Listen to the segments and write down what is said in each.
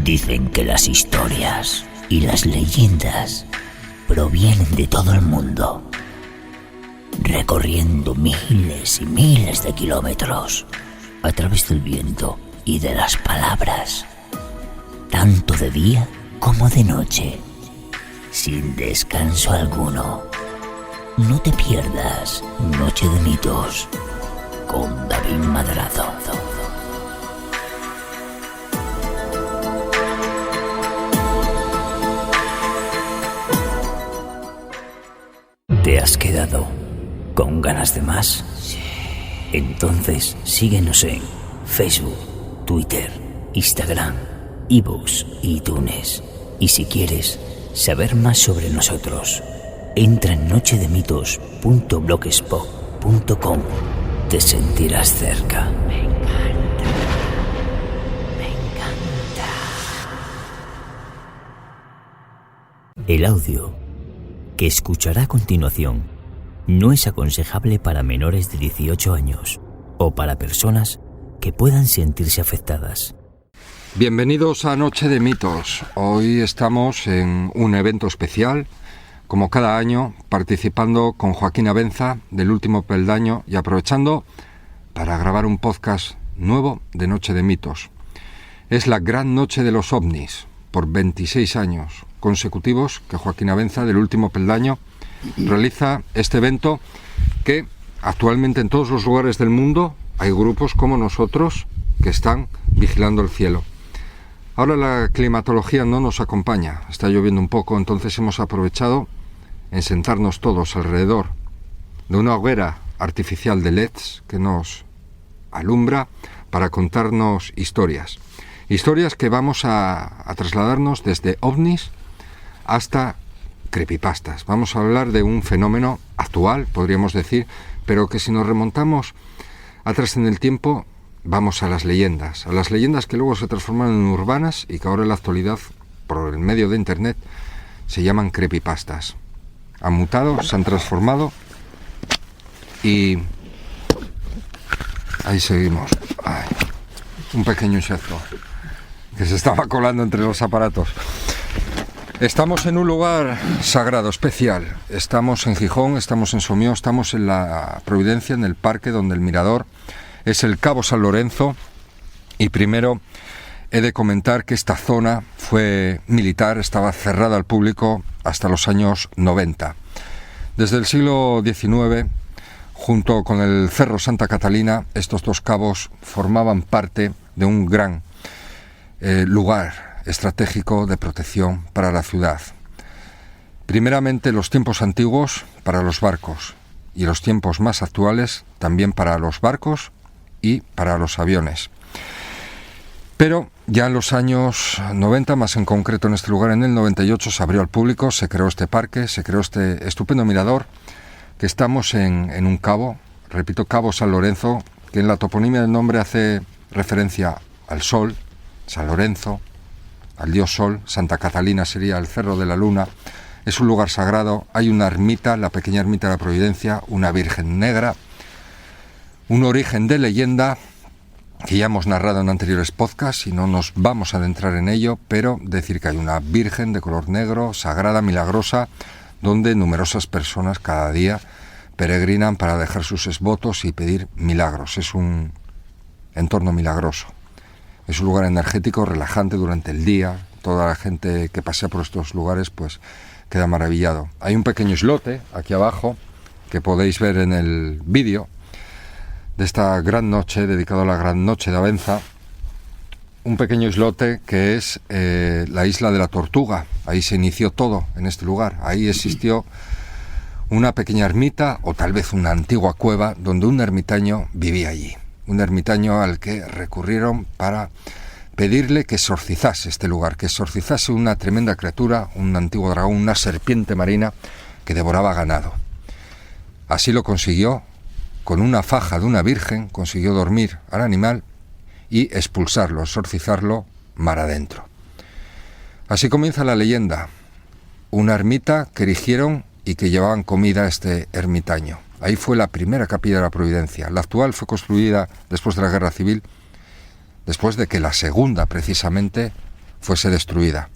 Dicen que las historias y las leyendas provienen de todo el mundo, recorriendo miles y miles de kilómetros a través del viento y de las palabras, tanto de día como de noche, sin descanso alguno. No te pierdas Noche de Mitos con David Madrazo. ¿Te has quedado con ganas de más? Sí. Entonces síguenos en Facebook, Twitter, Instagram, iVoox y iTunes. Y si quieres saber más sobre nosotros, entra en nochedemitos.blogspot.com. Te sentirás cerca. Me encanta. Me encanta. El audio que escuchará a continuación no es aconsejable para menores de 18 años o para personas que puedan sentirse afectadas. Bienvenidos a Noche de Mitos. Hoy estamos en un evento especial, como cada año, participando con Joaquín Abenza del Último Peldaño y aprovechando para grabar un podcast nuevo de Noche de Mitos. Es la gran noche de los ovnis, por 26 años consecutivos que Joaquín Abenza del Último Peldaño realiza este evento, que actualmente en todos los lugares del mundo hay grupos como nosotros que están vigilando el cielo. Ahora la climatología no nos acompaña, está lloviendo un poco, entonces hemos aprovechado en sentarnos todos alrededor de una hoguera artificial de LEDs que nos alumbra para contarnos historias que vamos a trasladarnos desde ovnis hasta creepypastas. Vamos a hablar de un fenómeno actual, podríamos decir, pero que si nos remontamos atrás en el tiempo, vamos a las leyendas que luego se transformaron en urbanas y que ahora en la actualidad, por el medio de internet, se llaman creepypastas. Han mutado, se han transformado y ahí seguimos. Ay, un pequeño insecto que se estaba colando entre los aparatos. Estamos en un lugar sagrado, especial. Estamos en Gijón, estamos en Somió, estamos en la Providencia, en el parque donde el mirador es el Cabo San Lorenzo. Y primero he de comentar que esta zona fue militar, estaba cerrada al público hasta los años 90. Desde el siglo XIX, junto con el Cerro Santa Catalina, estos dos cabos formaban parte de un gran lugar estratégico de protección para la ciudad. Primeramente los tiempos antiguos para los barcos y los tiempos más actuales también para los barcos y para los aviones. Pero ya en los años 90, más en concreto en este lugar, en el 98 se abrió al público, se creó este parque, se creó este estupendo mirador, que estamos en un cabo, repito, Cabo San Lorenzo, que en la toponimia del nombre hace referencia al sol, San Lorenzo, al dios Sol. Santa Catalina sería el Cerro de la Luna. Es un lugar sagrado, hay una ermita, la pequeña ermita de la Providencia, una Virgen Negra, un origen de leyenda que ya hemos narrado en anteriores podcasts y no nos vamos a adentrar en ello, pero decir que hay una Virgen de color negro, sagrada, milagrosa, donde numerosas personas cada día peregrinan para dejar sus votos y pedir milagros. Es un entorno milagroso. Es un lugar energético, relajante durante el día. Toda la gente que pasea por estos lugares pues queda maravillado. Hay un pequeño islote aquí abajo que podéis ver en el vídeo de esta gran noche, dedicado a la gran noche de Abenza. Un pequeño islote que es la isla de la Tortuga. Ahí se inició todo, en este lugar. Ahí existió una pequeña ermita o tal vez una antigua cueva donde un ermitaño vivía allí. Un ermitaño al que recurrieron para pedirle que exorcizase este lugar, que exorcizase una tremenda criatura, un antiguo dragón, una serpiente marina que devoraba ganado. Así lo consiguió, con una faja de una virgen, consiguió dormir al animal y expulsarlo, exorcizarlo mar adentro. Así comienza la leyenda. Una ermita que erigieron y que llevaban comida a este ermitaño. Ahí fue la primera capilla de la Providencia. La actual fue construida después de la Guerra Civil, después de que la segunda, precisamente, fuese destruida.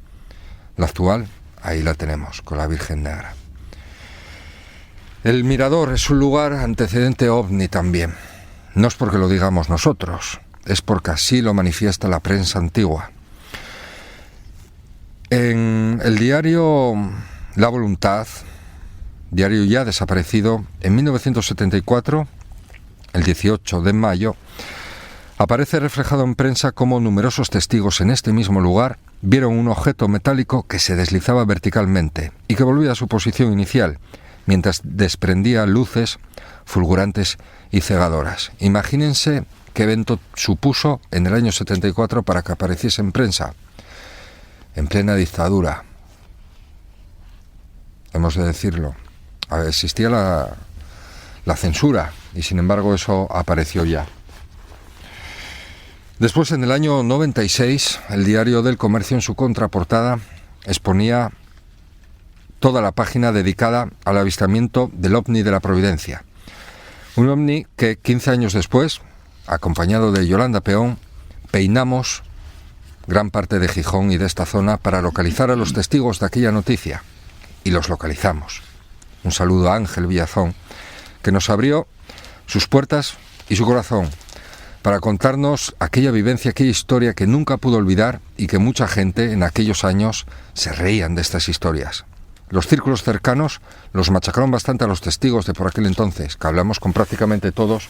La actual, ahí la tenemos, con la Virgen Negra. El Mirador es un lugar antecedente ovni también. No es porque lo digamos nosotros, es porque así lo manifiesta la prensa antigua. En el diario La Voluntad, diario ya desaparecido, en 1974, el 18 de mayo, aparece reflejado en prensa cómo numerosos testigos en este mismo lugar vieron un objeto metálico que se deslizaba verticalmente y que volvía a su posición inicial, mientras desprendía luces fulgurantes y cegadoras. Imagínense qué evento supuso en el año 74 para que apareciese en prensa, en plena dictadura. Hemos de decirlo. Existía la censura y sin embargo eso apareció ya. Después, en el año 96, el diario del Comercio en su contraportada exponía toda la página dedicada al avistamiento del ovni de la Providencia. Un ovni que 15 años después, acompañado de Yolanda Peón, peinamos gran parte de Gijón y de esta zona para localizar a los testigos de aquella noticia. Y los localizamos. Un saludo a Ángel Villazón, que nos abrió sus puertas y su corazón para contarnos aquella vivencia, aquella historia que nunca pudo olvidar y que mucha gente en aquellos años se reían de estas historias. Los círculos cercanos los machacaron bastante a los testigos de por aquel entonces, que hablamos con prácticamente todos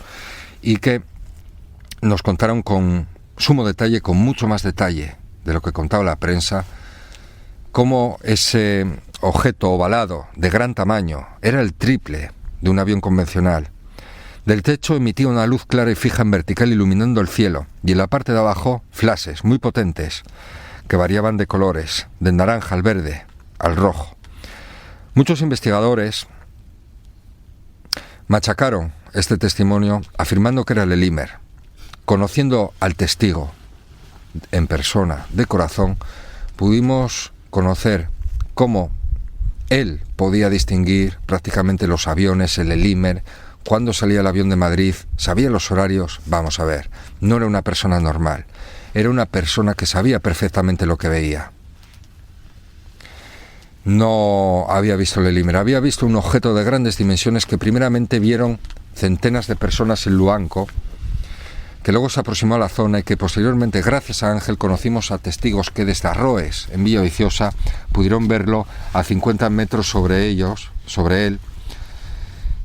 y que nos contaron con sumo detalle, con mucho más detalle de lo que contaba la prensa, cómo ese objeto ovalado de gran tamaño era el triple de un avión convencional. Del techo emitía una luz clara y fija en vertical iluminando el cielo, y en la parte de abajo flashes muy potentes que variaban de colores, del naranja al verde al rojo. Muchos investigadores machacaron este testimonio afirmando que era el Elimer. Conociendo al testigo en persona, de corazón, pudimos conocer cómo él podía distinguir prácticamente los aviones, el Elimer, cuándo salía el avión de Madrid, sabía los horarios. Vamos a ver, no era una persona normal, era una persona que sabía perfectamente lo que veía. No había visto el Elimer, había visto un objeto de grandes dimensiones que primeramente vieron centenas de personas en Luanco, que luego se aproximó a la zona y que posteriormente, gracias a Ángel, conocimos a testigos que desde Arroes, en Villaviciosa, pudieron verlo a 50 metros sobre él,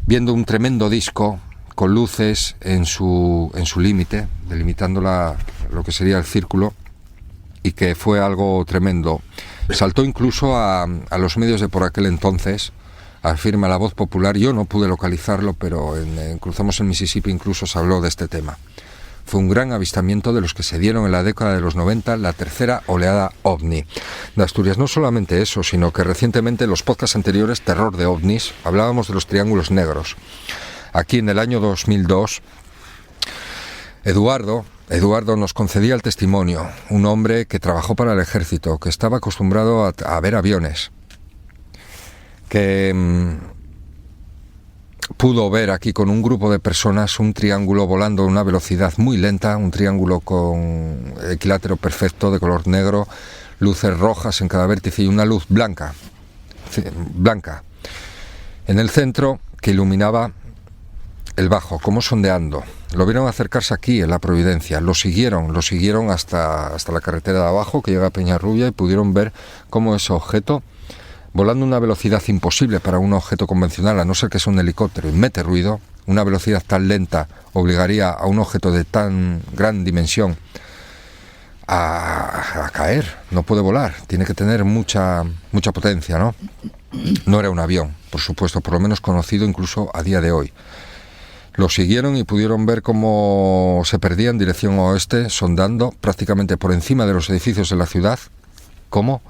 viendo un tremendo disco con luces en su límite, delimitando lo que sería el círculo, y que fue algo tremendo. Saltó incluso a los medios de por aquel entonces, afirma La Voz Popular. Yo no pude localizarlo, pero en Cruzamos el Mississippi incluso se habló de este tema. Fue un gran avistamiento de los que se dieron en la década de los 90, la tercera oleada ovni de Asturias. No solamente eso, sino que recientemente en los podcasts anteriores, Terror de OVNIs, hablábamos de los triángulos negros. Aquí en el año 2002, Eduardo nos concedía el testimonio, un hombre que trabajó para el ejército, que estaba acostumbrado a ver aviones, que pudo ver aquí con un grupo de personas un triángulo volando a una velocidad muy lenta, un triángulo con equilátero perfecto de color negro, luces rojas en cada vértice y una luz blanca en el centro que iluminaba el bajo, como sondeando. Lo vieron acercarse aquí en la Providencia, lo siguieron hasta la carretera de abajo que llega a Peñarrubia y pudieron ver cómo ese objeto, volando a una velocidad imposible para un objeto convencional, a no ser que sea un helicóptero y mete ruido, una velocidad tan lenta obligaría a un objeto de tan gran dimensión a caer. No puede volar, tiene que tener mucha potencia, ¿no? No era un avión, por supuesto, por lo menos conocido incluso a día de hoy. Lo siguieron y pudieron ver cómo se perdía en dirección oeste, sondando prácticamente por encima de los edificios de la ciudad, como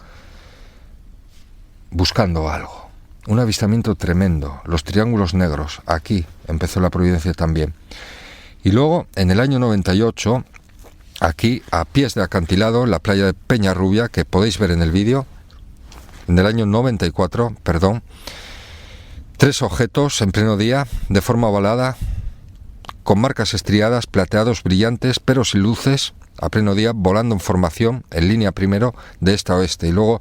buscando algo. Un avistamiento tremendo, los triángulos negros. Aquí empezó la Providencia también. Y luego, en el año 98, aquí, a pies de acantilado, en la playa de Peñarrubia, que podéis ver en el vídeo, en el año 94, 3 objetos en pleno día, de forma ovalada, con marcas estriadas, plateados brillantes, pero sin luces, a pleno día, volando en formación, en línea primero, de este a oeste, y luego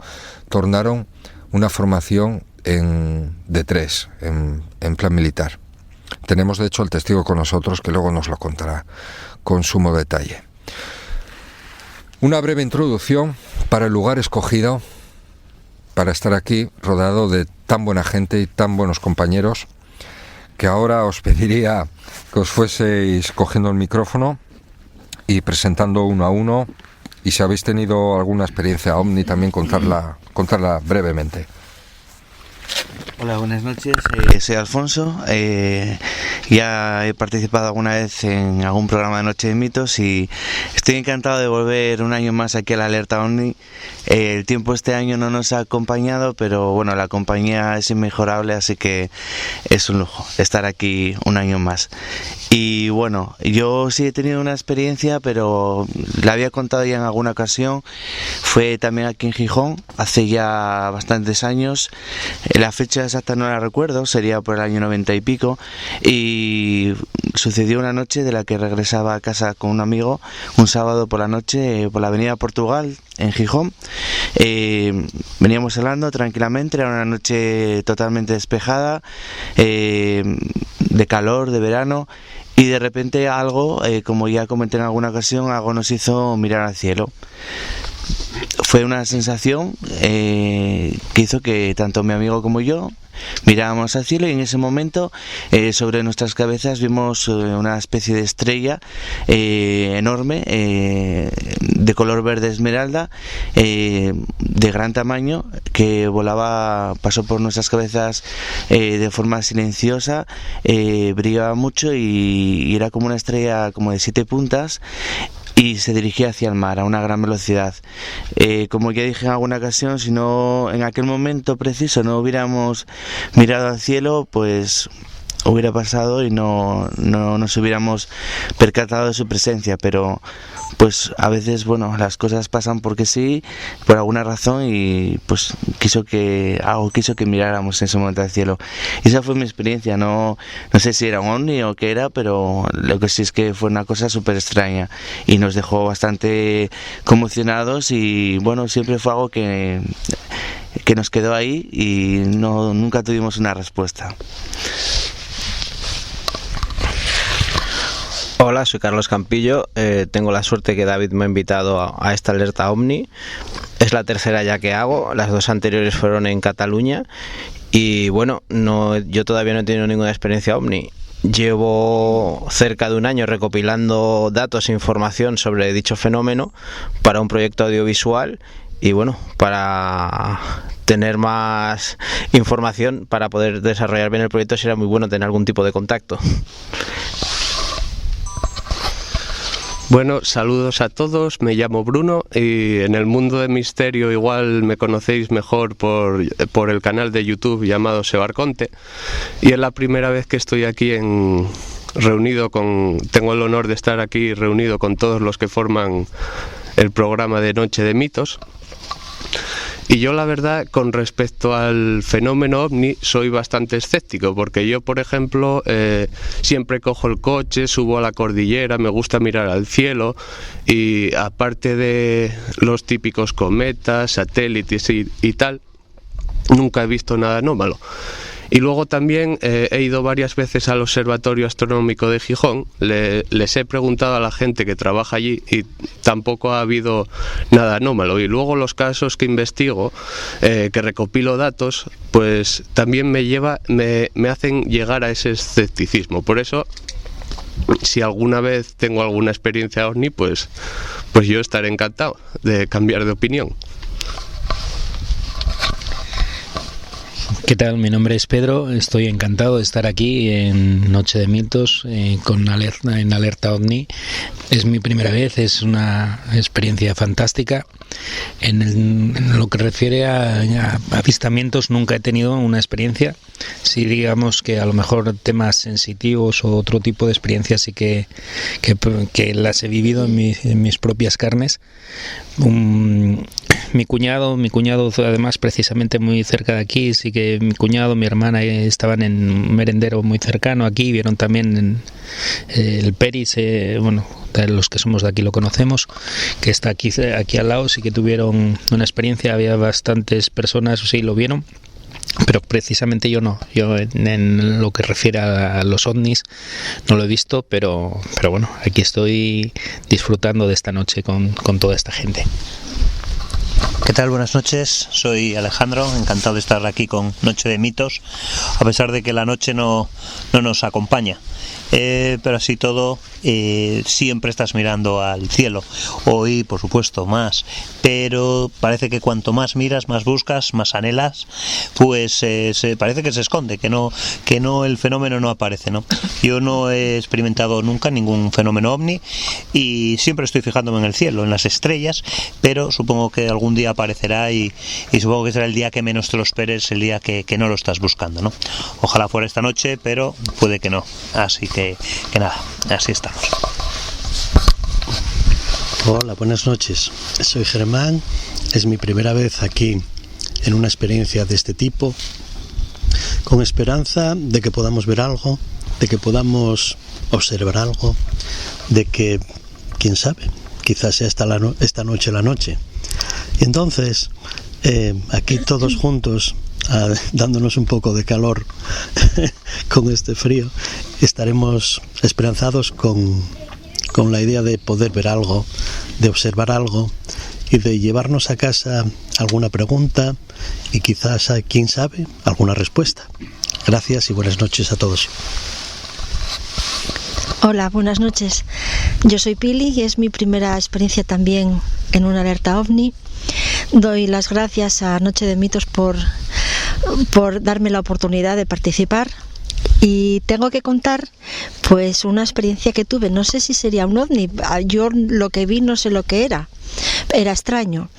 tornaron una formación de tres, en plan militar. Tenemos de hecho el testigo con nosotros, que luego nos lo contará con sumo detalle. Una breve introducción para el lugar escogido para estar aquí, rodeado de tan buena gente y tan buenos compañeros, que ahora os pediría que os fueseis cogiendo el micrófono y presentando uno a uno, y si habéis tenido alguna experiencia OVNI también contarla brevemente. Hola, buenas noches, soy Alfonso, ya he participado alguna vez en algún programa de Noche de Mitos y estoy encantado de volver un año más aquí a la Alerta OVNI. El tiempo este año no nos ha acompañado, pero bueno, la compañía es inmejorable, así que es un lujo estar aquí un año más. Y bueno, yo sí he tenido una experiencia, pero la había contado ya en alguna ocasión. Fue también aquí en Gijón, hace ya bastantes años. La fecha exacta no la recuerdo, sería por el año 90 y pico. Y sucedió una noche de la que regresaba a casa con un amigo, un sábado por la noche, por la avenida Portugal, en Gijón. Veníamos hablando tranquilamente, era una noche totalmente despejada, de calor, de verano. Y de repente algo, como ya comenté en alguna ocasión, algo nos hizo mirar al cielo. Fue una sensación que hizo que tanto mi amigo como yo mirábamos al cielo, y en ese momento sobre nuestras cabezas vimos una especie de estrella enorme, de color verde esmeralda, de gran tamaño, que volaba, pasó por nuestras cabezas de forma silenciosa, brillaba mucho y era como una estrella como de 7 puntas, y se dirigía hacia el mar a una gran velocidad. Como ya dije en alguna ocasión, si no en aquel momento preciso no hubiéramos mirado al cielo, pues hubiera pasado y no nos hubiéramos percatado de su presencia. Pero pues a veces, bueno, las cosas pasan porque sí, por alguna razón, y pues quiso que miráramos en ese momento al cielo. Y esa fue mi experiencia. No sé si era un ovni o qué era, pero lo que sí es que fue una cosa súper extraña y nos dejó bastante conmocionados, y bueno, siempre fue algo que nos quedó ahí y nunca tuvimos una respuesta. Hola, soy Carlos Campillo. Tengo la suerte que David me ha invitado a esta alerta OVNI. Es la tercera ya que hago. Las 2 anteriores fueron en Cataluña. Y bueno, yo todavía no he tenido ninguna experiencia OVNI. Llevo cerca de un año recopilando datos e información sobre dicho fenómeno para un proyecto audiovisual. Y bueno, para tener más información para poder desarrollar bien el proyecto, será muy bueno tener algún tipo de contacto. Bueno, saludos a todos, me llamo Bruno y en el mundo de misterio igual me conocéis mejor por el canal de YouTube llamado Sebarconte, y es la primera vez que estoy aquí tengo el honor de estar aquí reunido con todos los que forman el programa de Noche de Mitos. Y yo la verdad, con respecto al fenómeno OVNI, soy bastante escéptico, porque yo, por ejemplo, siempre cojo el coche, subo a la cordillera, me gusta mirar al cielo, y aparte de los típicos cometas, satélites y tal, nunca he visto nada anómalo. Y luego también he ido varias veces al Observatorio Astronómico de Gijón, les he preguntado a la gente que trabaja allí y tampoco ha habido nada anómalo. Y luego los casos que investigo, que recopilo datos, pues también me hacen llegar a ese escepticismo. Por eso, si alguna vez tengo alguna experiencia OVNI, pues yo estaré encantado de cambiar de opinión. ¿Qué tal? Mi nombre es Pedro, estoy encantado de estar aquí en Noche de Mitos en Alerta OVNI. Es mi primera vez, es una experiencia fantástica. En lo que refiere a avistamientos, nunca he tenido una experiencia. Sí, digamos que a lo mejor temas sensitivos o otro tipo de experiencias sí que las he vivido en mis propias carnes. Mi cuñado además precisamente muy cerca de aquí, sí que mi cuñado, mi hermana estaban en un merendero muy cercano aquí, vieron también el Peris, bueno, los que somos de aquí lo conocemos, que está aquí al lado, sí que tuvieron una experiencia, había bastantes personas, sí, lo vieron. Pero precisamente yo no, yo en lo que refiere a los ovnis no lo he visto, pero bueno, aquí estoy disfrutando de esta noche con toda esta gente. ¿Qué tal? Buenas noches, soy Alejandro, encantado de estar aquí con Noche de Mitos, a pesar de que la noche no nos acompaña. Pero así todo, siempre estás mirando al cielo. Hoy, por supuesto, más. Pero parece que cuanto más miras, más buscas, más anhelas, pues parece que se esconde, que no el fenómeno no aparece, ¿no? Yo no he experimentado nunca ningún fenómeno ovni y siempre estoy fijándome en el cielo, en las estrellas, pero supongo que algún día aparecerá y supongo que será el día que menos te lo esperes, el día que no lo estás buscando, ¿no? Ojalá fuera esta noche, pero puede que no. Así que nada, así estamos. Hola, buenas noches. Soy Germán. Es mi primera vez aquí en una experiencia de este tipo, con esperanza de que podamos ver algo, de que podamos observar algo, de que, quién sabe, quizás sea esta noche la noche. Y entonces, aquí todos juntos, dándonos un poco de calor con este frío, estaremos esperanzados con la idea de poder ver algo, de observar algo y de llevarnos a casa alguna pregunta y quizás, quién sabe, alguna respuesta. Gracias y buenas noches a todos. Hola, buenas noches. Yo soy Pili y es mi primera experiencia también en una alerta ovni. Doy las gracias a Noche de Mitos por darme la oportunidad de participar y tengo que contar pues una experiencia que tuve. No sé si sería un ovni, yo lo que vi no sé lo que era extraño.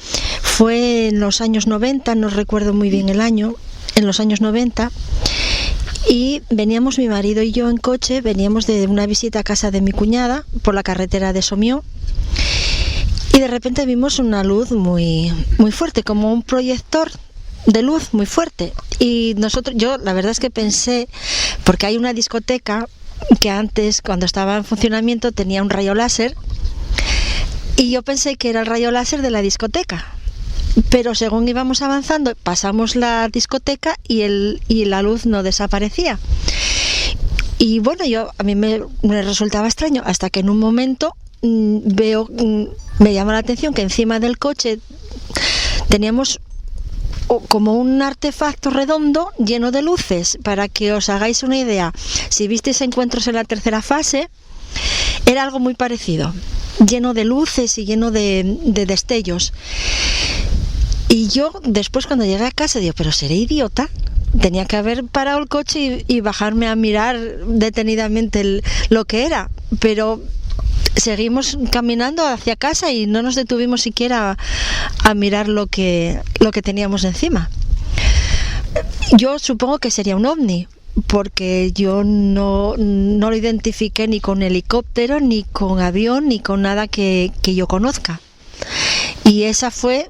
Fue en los años 90, no recuerdo muy bien el año, en los años 90, y veníamos mi marido y yo en coche, veníamos de una visita a casa de mi cuñada por la carretera de Somió. Y de repente vimos una luz muy, muy fuerte, como un proyector de luz muy fuerte. Y yo la verdad es que pensé, porque hay una discoteca que antes, cuando estaba en funcionamiento, tenía un rayo láser, y yo pensé que era el rayo láser de la discoteca. Pero según íbamos avanzando, pasamos la discoteca y la luz no desaparecía. Y bueno, a mí me resultaba extraño, hasta que en un momento me llama la atención que encima del coche teníamos como un artefacto redondo lleno de luces. Para que os hagáis una idea, si visteis Encuentros en la tercera fase, era algo muy parecido, lleno de luces y lleno de destellos. Y yo después, cuando llegué a casa, digo, pero seré idiota, tenía que haber parado el coche y bajarme a mirar detenidamente lo que era, pero seguimos caminando hacia casa y no nos detuvimos siquiera a mirar lo que teníamos encima. Yo supongo que sería un ovni, porque yo no lo identifiqué ni con helicóptero, ni con avión, ni con nada que yo conozca. Y esa fue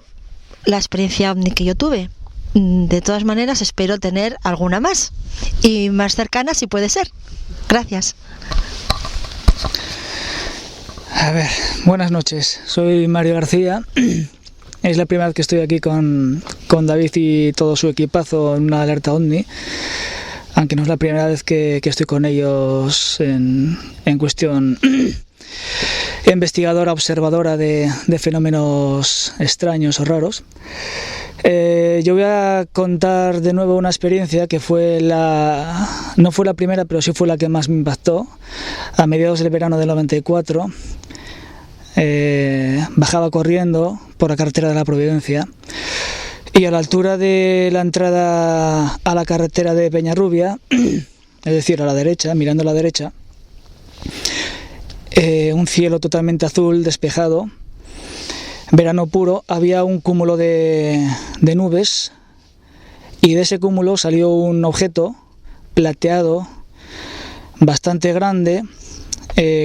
la experiencia ovni que yo tuve. De todas maneras, espero tener alguna más, y más cercana si puede ser. Gracias. A ver, buenas noches, soy Mario García. Es la primera vez que estoy aquí con David y todo su equipazo en una alerta ovni, aunque no es la primera vez que estoy con ellos en cuestión investigadora, observadora de fenómenos extraños o raros. Yo voy a contar de nuevo una experiencia que no fue la primera, pero sí fue la que más me impactó. A mediados del verano del 94, bajaba corriendo por la carretera de la Providencia y a la altura de la entrada a la carretera de Peñarrubia, es decir, a la derecha, mirando a la derecha, un cielo totalmente azul, despejado. verano puro, había un cúmulo de nubes, y de ese cúmulo salió un objeto plateado, bastante grande,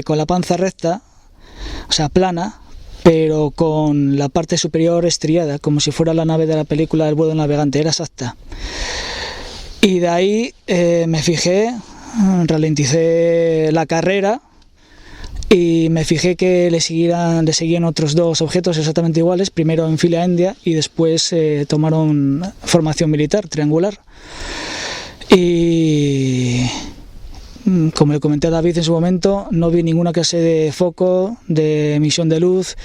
con la panza recta, o sea, plana, pero con la parte superior estriada, como si fuera la nave de la película El vuelo del navegante, era exacta. Y de ahí me fijé, ralenticé la carrera y me fijé que le seguían otros dos objetos exactamente iguales, primero en fila india y después tomaron formación militar triangular. Y como le comenté a David en su momento, no vi ninguna clase de foco, de emisión de luz,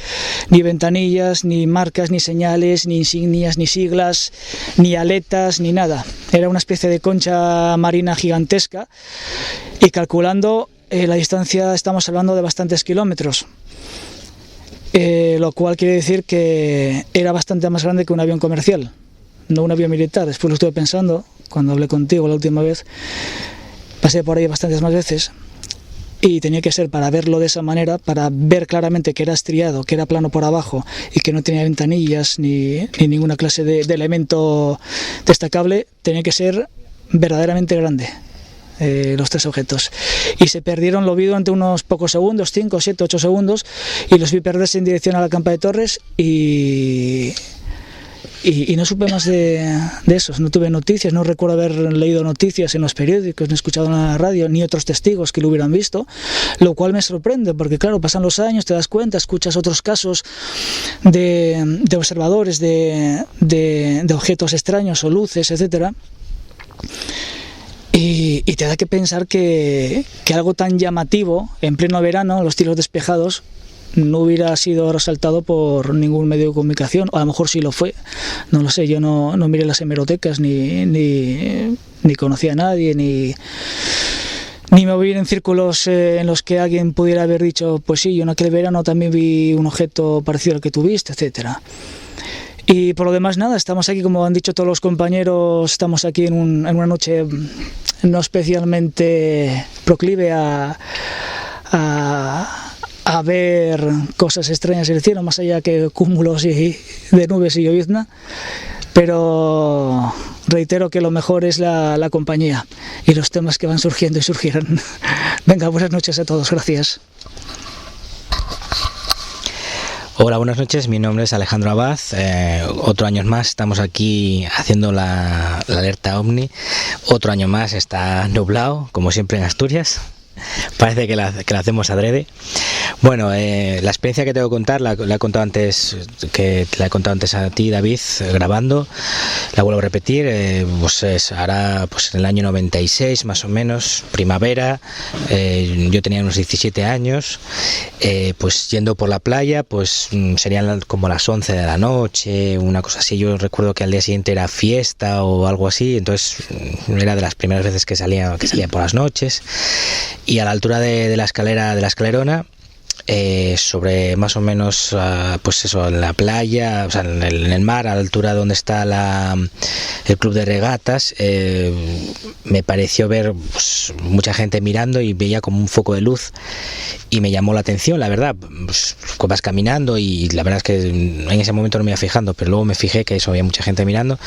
ni ventanillas, ni marcas, ni señales, ni insignias, ni siglas, ni aletas, ni nada. Era una especie de concha marina gigantesca, y calculando la distancia estamos hablando de bastantes kilómetros, lo cual quiere decir que era bastante más grande que un avión comercial, no un avión militar. Después lo estuve pensando cuando hablé contigo la última vez. Pasé por ahí bastantes más veces y tenía que ser, para verlo de esa manera, para ver claramente que era estriado, que era plano por abajo y que no tenía ventanillas ni ninguna clase de elemento destacable, tenía que ser verdaderamente grande. Los tres objetos, y se perdieron, lo vi durante unos pocos segundos, 5, 7, 8 segundos, y los vi perderse en dirección a la campa de Torres, y no supe más de esos. No tuve noticias, no recuerdo haber leído noticias en los periódicos, ni escuchado en la radio, ni otros testigos que lo hubieran visto, lo cual me sorprende, porque claro, pasan los años, te das cuenta, escuchas otros casos de observadores de objetos extraños o luces, etcétera. Y te da que pensar que algo tan llamativo en pleno verano, los cielos despejados, no hubiera sido resaltado por ningún medio de comunicación, o a lo mejor sí lo fue, no lo sé. Yo no miré las hemerotecas, ni conocía a nadie, ni me moví en círculos en los que alguien pudiera haber dicho, pues sí, yo en aquel verano también vi un objeto parecido al que tuviste, etcétera. Y por lo demás, nada, estamos aquí, como han dicho todos los compañeros, estamos aquí en una noche no especialmente proclive a ver cosas extrañas en el cielo, más allá que cúmulos de nubes y llovizna, pero reitero que lo mejor es la compañía y los temas que van surgiendo y surgirán. Venga, buenas noches a todos, gracias. Hola, buenas noches, mi nombre es Alejandro Abad, otro año más estamos aquí haciendo la alerta OVNI, otro año más está nublado, como siempre en Asturias. Parece que la hacemos adrede. Bueno, la experiencia que tengo que contar la he contado antes, a ti, David, grabando. La vuelvo a repetir. Hará en el año 96 más o menos, primavera. Yo tenía unos 17 años. Pues yendo por la playa, pues serían como las 11 de la noche, una cosa así. Yo recuerdo que al día siguiente era fiesta o algo así, entonces era de las primeras veces que salía por las noches. Y a la altura de la escalerona, sobre más o menos, pues eso, en la playa, o sea, en el mar, a la altura donde está el club de regatas, me pareció ver pues, mucha gente mirando, y veía como un foco de luz, y me llamó la atención, la verdad. Pues, vas caminando, y la verdad es que en ese momento no me iba fijando, pero luego me fijé que eso, había mucha gente mirando,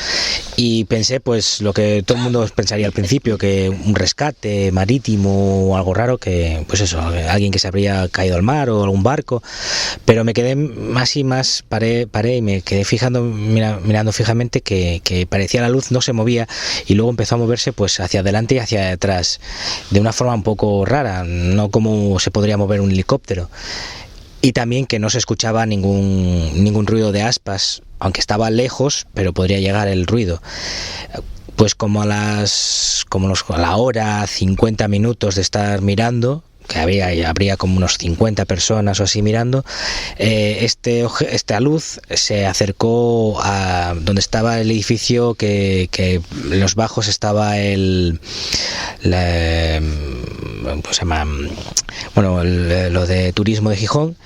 y pensé pues lo que todo el mundo pensaría al principio, que un rescate marítimo o algo raro, que pues eso, alguien que se habría caído al mar o algún barco, pero me quedé más y más, paré y me quedé mirando fijamente que parecía la luz no se movía, y luego empezó a moverse pues hacia adelante y hacia atrás de una forma un poco rara, no como se podría mover un helicóptero, y también que no se escuchaba ningún ruido de aspas, aunque estaba lejos, pero podría llegar el ruido. Pues como a la hora, 50 minutos de estar mirando, que habría como unos 50 personas o así mirando, esta luz se acercó a donde estaba el edificio, que en los bajos estaba lo de turismo de Gijón,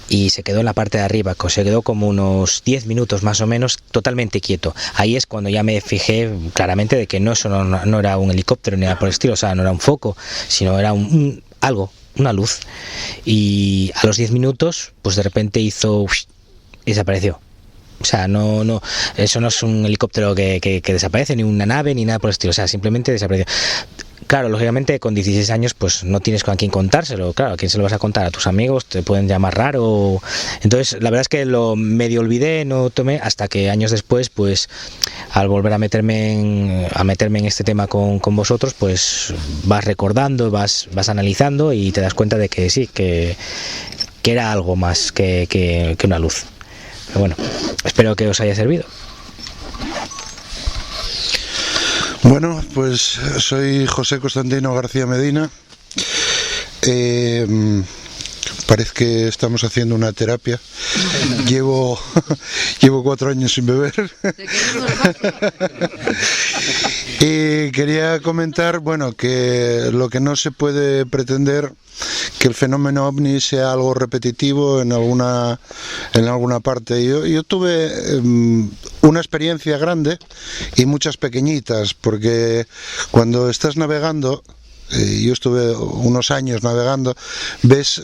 y se quedó en la parte de arriba, que se quedó como unos 10 minutos más o menos totalmente quieto. Ahí es cuando ya me fijé claramente de que eso no era un helicóptero ni nada por el estilo, o sea, no era un foco, sino era una luz. Y a los 10 minutos, pues de repente hizo y desapareció. O sea, no, eso no es un helicóptero que desaparece, ni una nave, ni nada por el estilo. O sea, simplemente desapareció. Claro, lógicamente con 16 años pues no tienes con quién contárselo. Claro, ¿a quién se lo vas a contar? A tus amigos, te pueden llamar raro. Entonces, la verdad es que lo medio olvidé, no tomé, hasta que años después, pues al volver a meterme en este tema con vosotros, pues vas recordando, vas analizando y te das cuenta de que sí, que era algo más que una luz. Pero bueno, espero que os haya servido. Bueno, pues soy José Constantino García Medina. Parece que estamos haciendo una terapia. Llevo 4 años sin beber. Y quería comentar, bueno, que lo que no se puede pretender que el fenómeno ovni sea algo repetitivo en alguna parte. Yo tuve una experiencia grande y muchas pequeñitas, porque cuando estás navegando, yo estuve unos años navegando, ves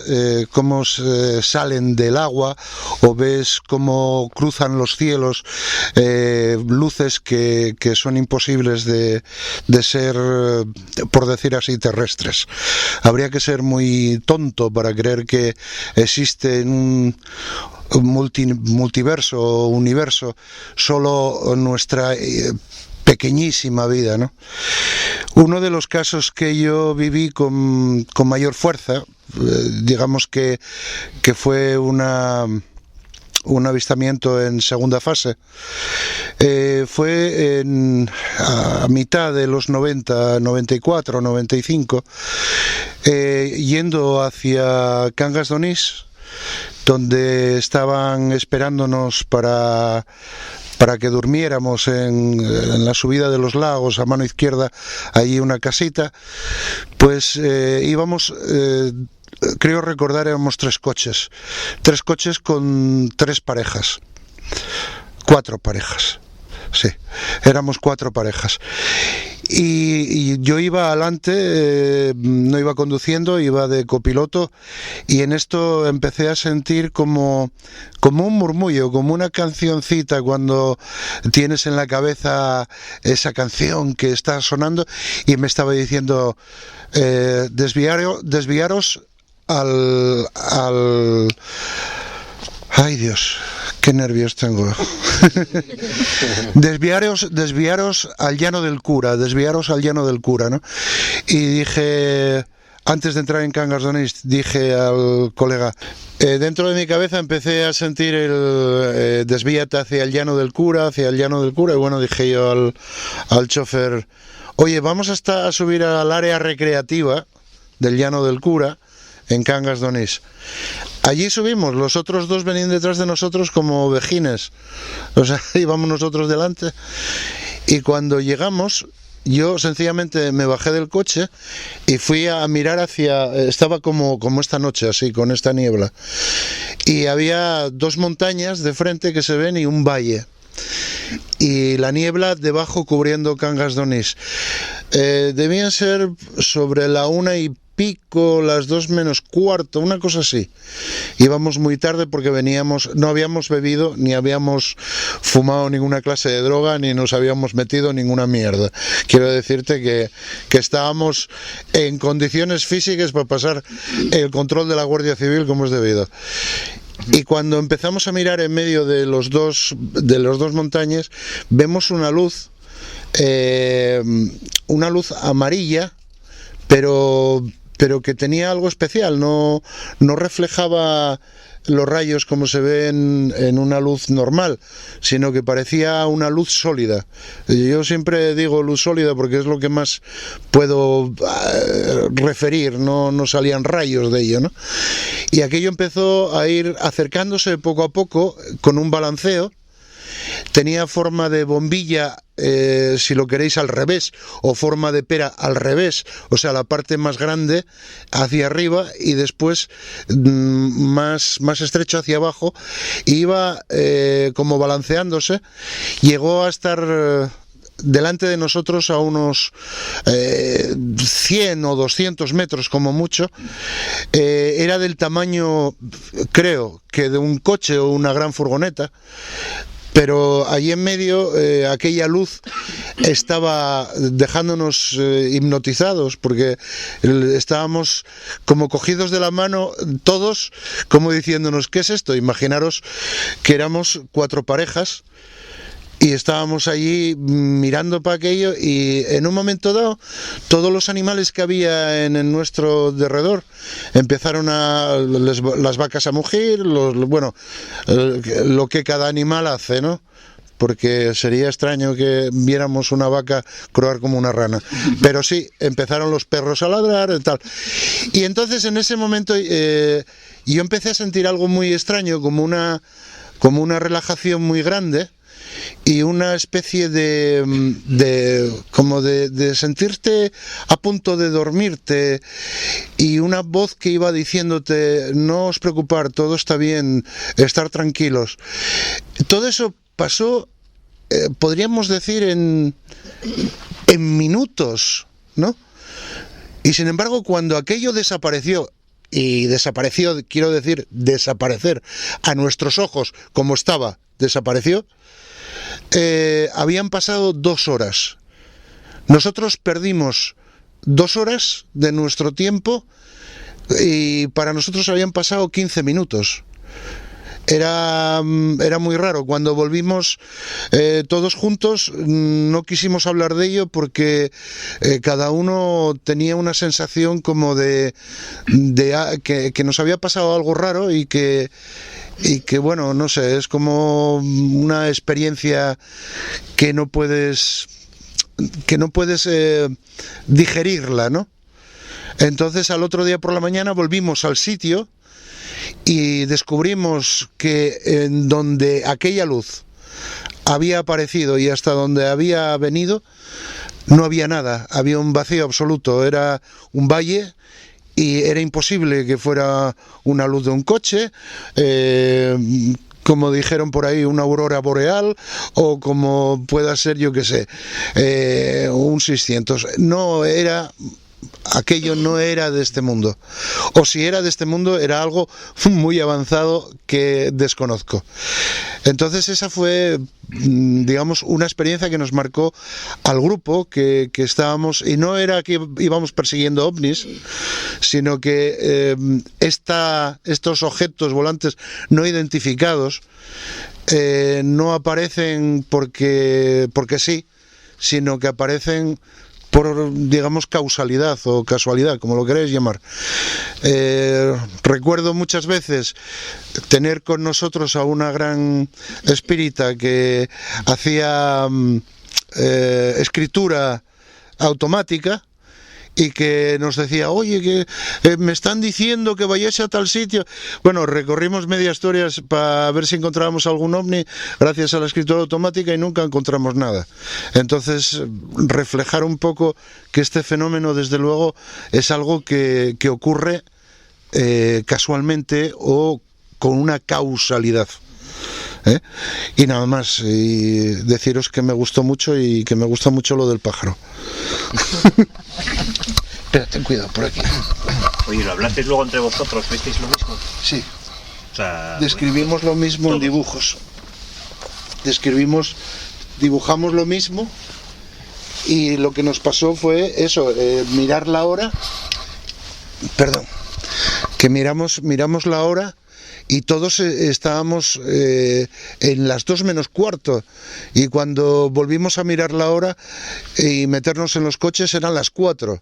cómo salen del agua o ves cómo cruzan los cielos luces que son imposibles de ser, por decir así, terrestres. Habría que ser muy tonto para creer que existe un multiverso o universo solo nuestra pequeñísima vida, ¿no? Uno de los casos que yo viví con mayor fuerza, digamos que fue un avistamiento en segunda fase, fue a mitad de los 90, 94, 95, yendo hacia Cangas d'Onís, donde estaban esperándonos para que durmiéramos en la subida de los lagos, a mano izquierda, allí una casita. Pues íbamos, creo recordar, éramos 3 coches con 3 parejas, 4 parejas, sí, éramos 4 parejas. Y yo iba adelante, no iba conduciendo, iba de copiloto, y en esto empecé a sentir como un murmullo, como una cancioncita cuando tienes en la cabeza esa canción que está sonando, y me estaba diciendo, desviaros al... Ay, Dios, qué nervios tengo. Desviaros al llano del cura, ¿no? Y dije, antes de entrar en Cangas d'Onís, dije al colega, dentro de mi cabeza empecé a sentir el desvíate hacia el llano del cura, y bueno, dije yo al chofer, oye, vamos a subir al área recreativa del llano del cura, en Cangas d'Onís. Allí subimos, los otros 2 venían detrás de nosotros como ovejines, o sea, íbamos nosotros delante, y cuando llegamos, yo sencillamente me bajé del coche y fui a mirar estaba como esta noche, así, con esta niebla, y había 2 montañas de frente que se ven y un valle, y la niebla debajo cubriendo Cangas d'Onís. Debían ser sobre la 1:15, las 2 menos cuarto, una cosa así. Íbamos muy tarde porque no habíamos bebido, ni habíamos fumado ninguna clase de droga, ni nos habíamos metido ninguna mierda. Quiero decirte que estábamos en condiciones físicas para pasar el control de la Guardia Civil como es debido. Y cuando empezamos a mirar en medio de los dos montañas, vemos una luz amarilla, pero que tenía algo especial, no reflejaba los rayos como se ve en una luz normal, sino que parecía una luz sólida. Yo siempre digo luz sólida porque es lo que más puedo referir, no salían rayos de ello, ¿no? Y aquello empezó a ir acercándose poco a poco con un balanceo. Tenía forma de bombilla, si lo queréis al revés, o forma de pera al revés, o sea, la parte más grande hacia arriba y después más estrecho hacia abajo, y iba como balanceándose. Llegó a estar delante de nosotros a unos 100 o 200 metros como mucho. Era del tamaño, creo, que de un coche o una gran furgoneta. Pero allí en medio aquella luz estaba dejándonos hipnotizados, porque estábamos como cogidos de la mano todos, como diciéndonos, ¿qué es esto? Imaginaros que éramos 4 parejas y estábamos allí mirando para aquello, y en un momento dado todos los animales que había en nuestro derredor empezaron las vacas a mugir, lo que cada animal hace, ¿no? Porque sería extraño que viéramos una vaca croar como una rana. Pero sí, empezaron los perros a ladrar y tal. Y entonces en ese momento yo empecé a sentir algo muy extraño, como una relajación muy grande, y una especie de sentirte a punto de dormirte, y una voz que iba diciéndote, no os preocupar, todo está bien, estar tranquilos. Todo eso pasó, podríamos decir, en minutos, ¿no? Y sin embargo, cuando aquello desapareció, y desapareció, quiero decir, desaparecer a nuestros ojos como estaba, desapareció, habían pasado 2 horas. Nosotros perdimos 2 horas de nuestro tiempo, y para nosotros habían pasado 15 minutos. Era muy raro. Cuando volvimos todos juntos, no quisimos hablar de ello, porque cada uno tenía una sensación como de que nos había pasado algo raro, y que bueno, no sé, es como una experiencia que no puedes digerirla, ¿no? Entonces al otro día por la mañana volvimos al sitio y descubrimos que en donde aquella luz había aparecido y hasta donde había venido no había nada, había un vacío absoluto, era un valle. Y era imposible que fuera una luz de un coche, como dijeron por ahí, una aurora boreal, o como pueda ser, yo qué sé, un 600. No era... Aquello no era de este mundo, o si era de este mundo era algo muy avanzado que desconozco. Entonces esa fue, digamos, una experiencia que nos marcó al grupo que estábamos, y no era que íbamos persiguiendo ovnis, sino que estos objetos volantes no identificados no aparecen porque sí, sino que aparecen por, digamos, causalidad o casualidad, como lo queréis llamar. Recuerdo muchas veces tener con nosotros a una gran espírita que hacía escritura automática, y que nos decía, oye, que me están diciendo que vayáis a tal sitio. Bueno, recorrimos media Asturias para ver si encontrábamos algún ovni gracias a la escritura automática, y nunca encontramos nada. Entonces, reflejar un poco que este fenómeno, desde luego, es algo que ocurre casualmente o con una causalidad. Y nada más, y deciros que me gustó mucho, y que me gusta mucho lo del pájaro. Espera, ten cuidado, por aquí. Oye, ¿lo hablasteis luego entre vosotros? ¿Visteis lo mismo? Sí. O sea, describimos lo mismo en dibujos. Dibujamos lo mismo, y lo que nos pasó fue eso, mirar la hora. Perdón. Que miramos la hora, y todos estábamos en las 2 menos cuarto, y cuando volvimos a mirar la hora y meternos en los coches eran las 4.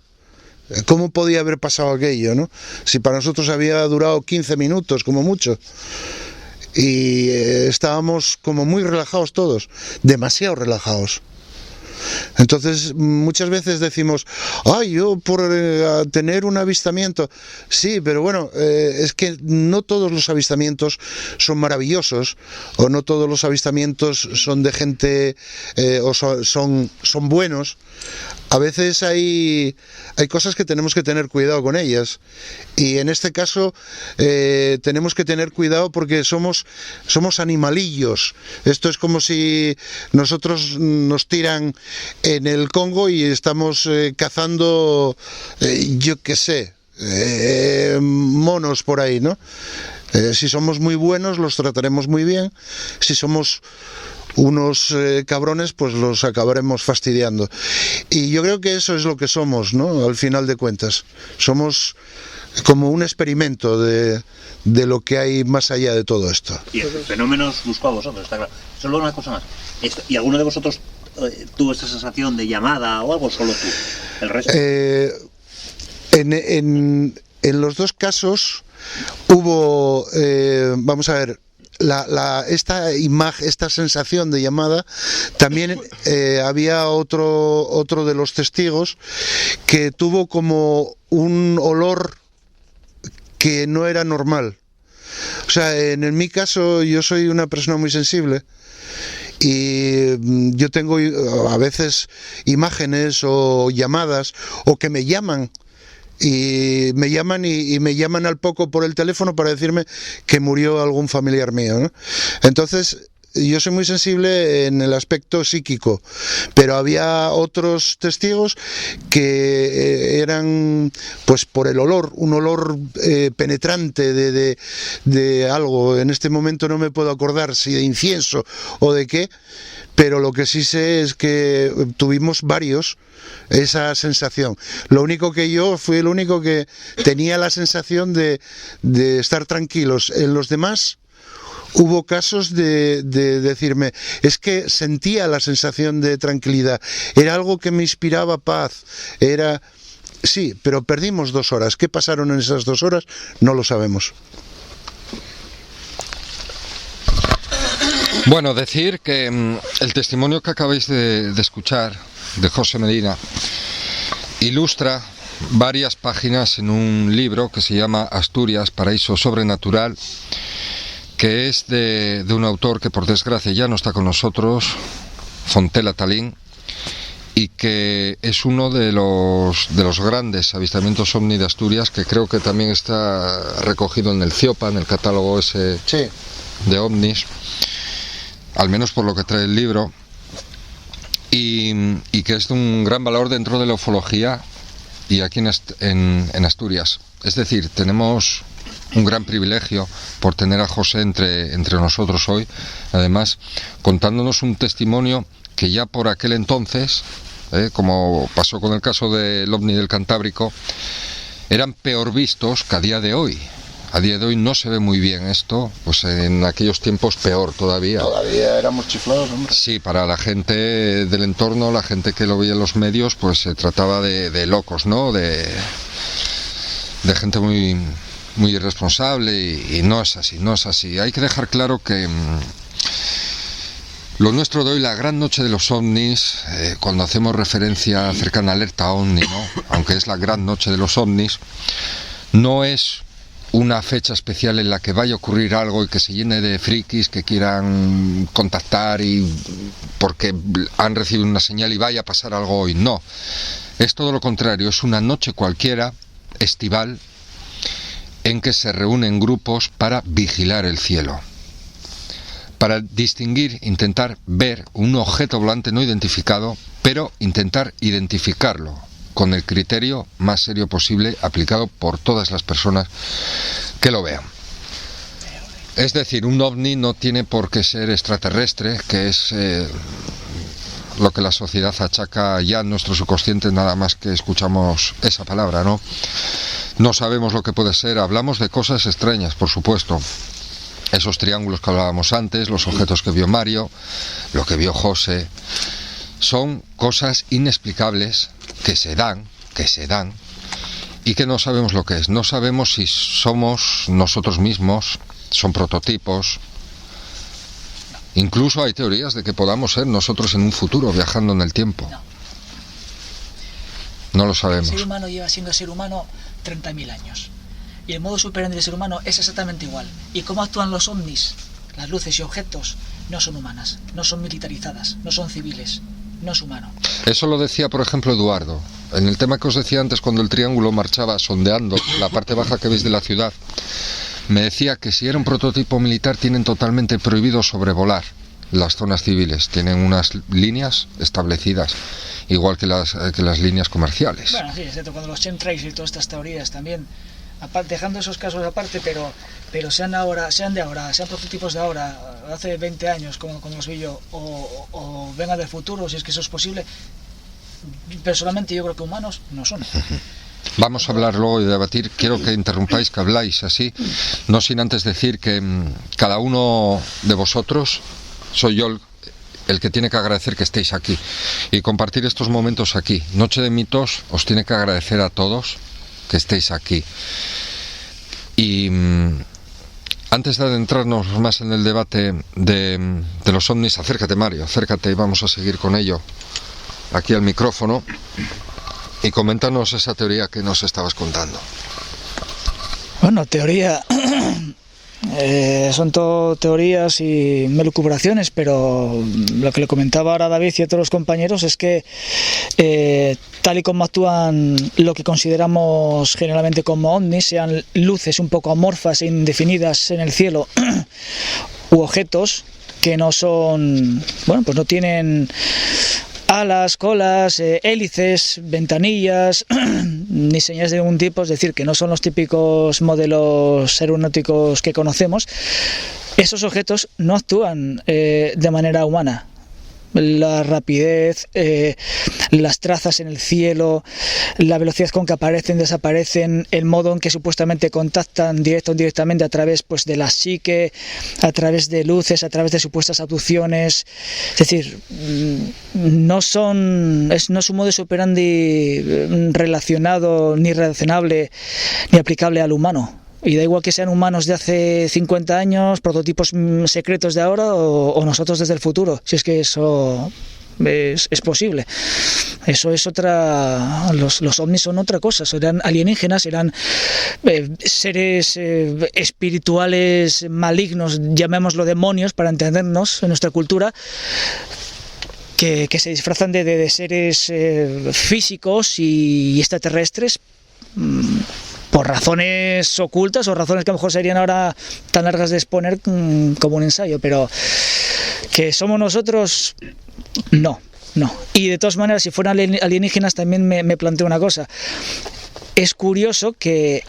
¿Cómo podía haber pasado aquello, no? Si para nosotros había durado 15 minutos como mucho. Y estábamos como muy relajados todos, demasiado relajados. Entonces muchas veces decimos, ay, yo por tener un avistamiento, sí, pero bueno, es que no todos los avistamientos son maravillosos, o no todos los avistamientos son de gente o son buenos. A veces hay cosas que tenemos que tener cuidado con ellas, y en este caso tenemos que tener cuidado porque somos animalillos. Esto es como si nosotros nos tiran en el Congo y estamos cazando, yo qué sé, monos por ahí, ¿no? Si somos muy buenos, los trataremos muy bien. Si somos unos cabrones, pues los acabaremos fastidiando. Y yo creo que eso es lo que somos, ¿no? Al final de cuentas. Somos como un experimento de lo que hay más allá de todo esto. Y el fenómeno os buscó a vosotros, está claro. Solo una cosa más. ¿Y alguno de vosotros tuvo esa sensación de llamada o algo, solo tú? ¿El resto? En los dos casos hubo, vamos a ver, esta sensación de llamada. También había otro de los testigos que tuvo como un olor que no era normal. O sea, en mi caso, yo soy una persona muy sensible y yo tengo a veces imágenes o llamadas o que me llaman. Y me llaman al poco por el teléfono para decirme que murió algún familiar mío, ¿no? Entonces, yo soy muy sensible en el aspecto psíquico, pero había otros testigos que eran, pues por el olor, un olor penetrante de algo. En este momento no me puedo acordar si de incienso o de qué, pero lo que sí sé es que tuvimos varios esa sensación. Lo único que yo fui el único que tenía la sensación de estar tranquilos. En los demás hubo casos de decirme, es que sentía la sensación de tranquilidad, era algo que me inspiraba paz, era... Sí, pero perdimos 2 horas. ¿Qué pasaron en esas 2 horas? No lo sabemos. Bueno, decir que el testimonio que acabáis de escuchar de José Medina ilustra varias páginas en un libro que se llama Asturias, Paraíso Sobrenatural, que es de un autor que por desgracia ya no está con nosotros, Fontela Talín, y que es uno de los grandes avistamientos ovni de Asturias, que creo que también está recogido en el CIOPA, en el catálogo ese de ovnis, al menos por lo que trae el libro, y que es de un gran valor dentro de la ufología y aquí en Asturias. Es decir, tenemos un gran privilegio por tener a José entre nosotros hoy, además contándonos un testimonio que ya por aquel entonces, como pasó con el caso del ovni del Cantábrico, eran peor vistos que a día de hoy. A día de hoy no se ve muy bien esto, pues en aquellos tiempos peor todavía. Todavía éramos chiflados, hombre. Sí, para la gente del entorno, la gente que lo veía en los medios, pues se trataba de locos, ¿no? De gente muy, muy irresponsable y no es así, no es así. Hay que dejar claro que lo nuestro de hoy, la gran noche de los ovnis, cuando hacemos referencia cercana a alerta ovni, ¿no? Aunque es la gran noche de los ovnis, no es una fecha especial en la que vaya a ocurrir algo y que se llene de frikis que quieran contactar y porque han recibido una señal y vaya a pasar algo hoy. No, es todo lo contrario, es una noche cualquiera, estival, en que se reúnen grupos para vigilar el cielo, para distinguir, intentar ver un objeto volante no identificado, pero intentar identificarlo con el criterio más serio posible aplicado por todas las personas que lo vean. Es decir, un ovni no tiene por qué ser extraterrestre, que es lo que la sociedad achaca ya en nuestro subconsciente nada más que escuchamos esa palabra, ¿no? No sabemos lo que puede ser, hablamos de cosas extrañas, por supuesto. Esos triángulos que hablábamos antes, los objetos que vio Mario, lo que vio José, son cosas inexplicables que se dan y que no sabemos lo que es. No sabemos si somos nosotros mismos, son prototipos. Incluso hay teorías de que podamos ser nosotros en un futuro viajando en el tiempo. No lo sabemos. El ser humano lleva siendo ser humano 30.000 años. Y el modo superante del ser humano es exactamente igual. Y cómo actúan los ovnis, las luces y objetos, no son humanas, no son militarizadas, no son civiles, no es humano. Eso lo decía, por ejemplo, Eduardo. En el tema que os decía antes, cuando el triángulo marchaba sondeando la parte baja que veis de la ciudad, me decía que si era un prototipo militar tienen totalmente prohibido sobrevolar las zonas civiles, tienen unas líneas establecidas, igual que las líneas comerciales. Bueno, sí, excepto cuando los chemtrails y todas estas teorías también, dejando esos casos aparte, pero sean prototipos de ahora, hace 20 años, como los vi yo, o vengan del futuro, si es que eso es posible, personalmente yo creo que humanos no son. Vamos a hablar luego y debatir. Quiero que interrumpáis, que habláis así, no sin antes decir que cada uno de vosotros, soy yo el que tiene que agradecer que estéis aquí y compartir estos momentos aquí. Noche de Mitos os tiene que agradecer a todos que estéis aquí. Y antes de adentrarnos más en el debate de los ovnis, acércate, Mario, acércate y vamos a seguir con ello aquí al micrófono. Y coméntanos esa teoría que nos estabas contando. Bueno, teoría... son todo teorías y melucubraciones, pero lo que le comentaba ahora a David y a todos los compañeros es que tal y como actúan lo que consideramos generalmente como ovnis, sean luces un poco amorfas e indefinidas en el cielo u objetos que no son, bueno, pues no tienen alas, colas, hélices, ventanillas, ni señales de ningún tipo, es decir, que no son los típicos modelos aeronáuticos que conocemos. Esos objetos no actúan de manera humana. La rapidez, las trazas en el cielo, la velocidad con que aparecen, desaparecen, el modo en que supuestamente contactan directo o indirectamente a través, pues, de la psique, a través de luces, a través de supuestas abducciones. Es decir, no es un modus operandi relacionado, ni relacionable, ni aplicable al humano. Y da igual que sean humanos de hace 50 años, prototipos secretos de ahora o nosotros desde el futuro, si es que eso es posible. Eso es otra... Los ovnis son otra cosa, serán alienígenas, serán seres espirituales malignos, llamémoslo demonios para entendernos en nuestra cultura, que se disfrazan de seres físicos y extraterrestres, por razones ocultas o razones que a lo mejor serían ahora tan largas de exponer como un ensayo, pero que somos nosotros, no. Y de todas maneras, si fueran alienígenas, también me planteo una cosa. Es curioso que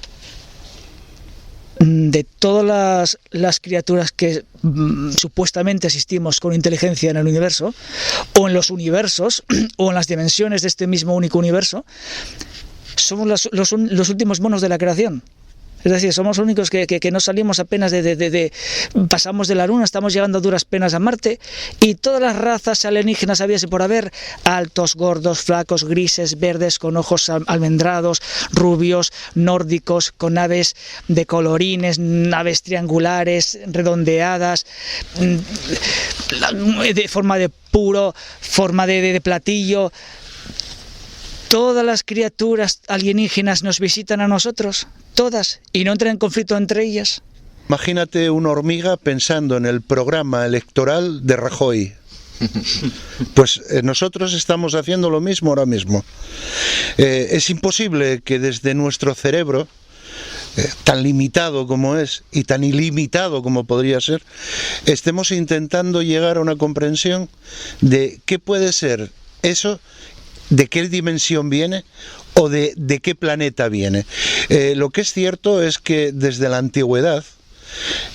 de todas las criaturas que supuestamente existimos con inteligencia en el universo, o en los universos, o en las dimensiones de este mismo único universo, somos los últimos monos de la creación. Es decir, somos los únicos que no salimos apenas pasamos de la Luna, estamos llegando a duras penas a Marte, y todas las razas alienígenas habidas y por haber, altos, gordos, flacos, grises, verdes, con ojos almendrados, rubios, nórdicos, con naves de colorines, naves triangulares, redondeadas, de forma de puro, forma de platillo. Todas las criaturas alienígenas nos visitan a nosotros, todas, y no entran en conflicto entre ellas. Imagínate una hormiga pensando en el programa electoral de Rajoy. Pues nosotros estamos haciendo lo mismo ahora mismo. Es imposible que desde nuestro cerebro, tan limitado como es y tan ilimitado como podría ser, estemos intentando llegar a una comprensión de qué puede ser eso, de qué dimensión viene o de qué planeta viene. Lo que es cierto es que desde la antigüedad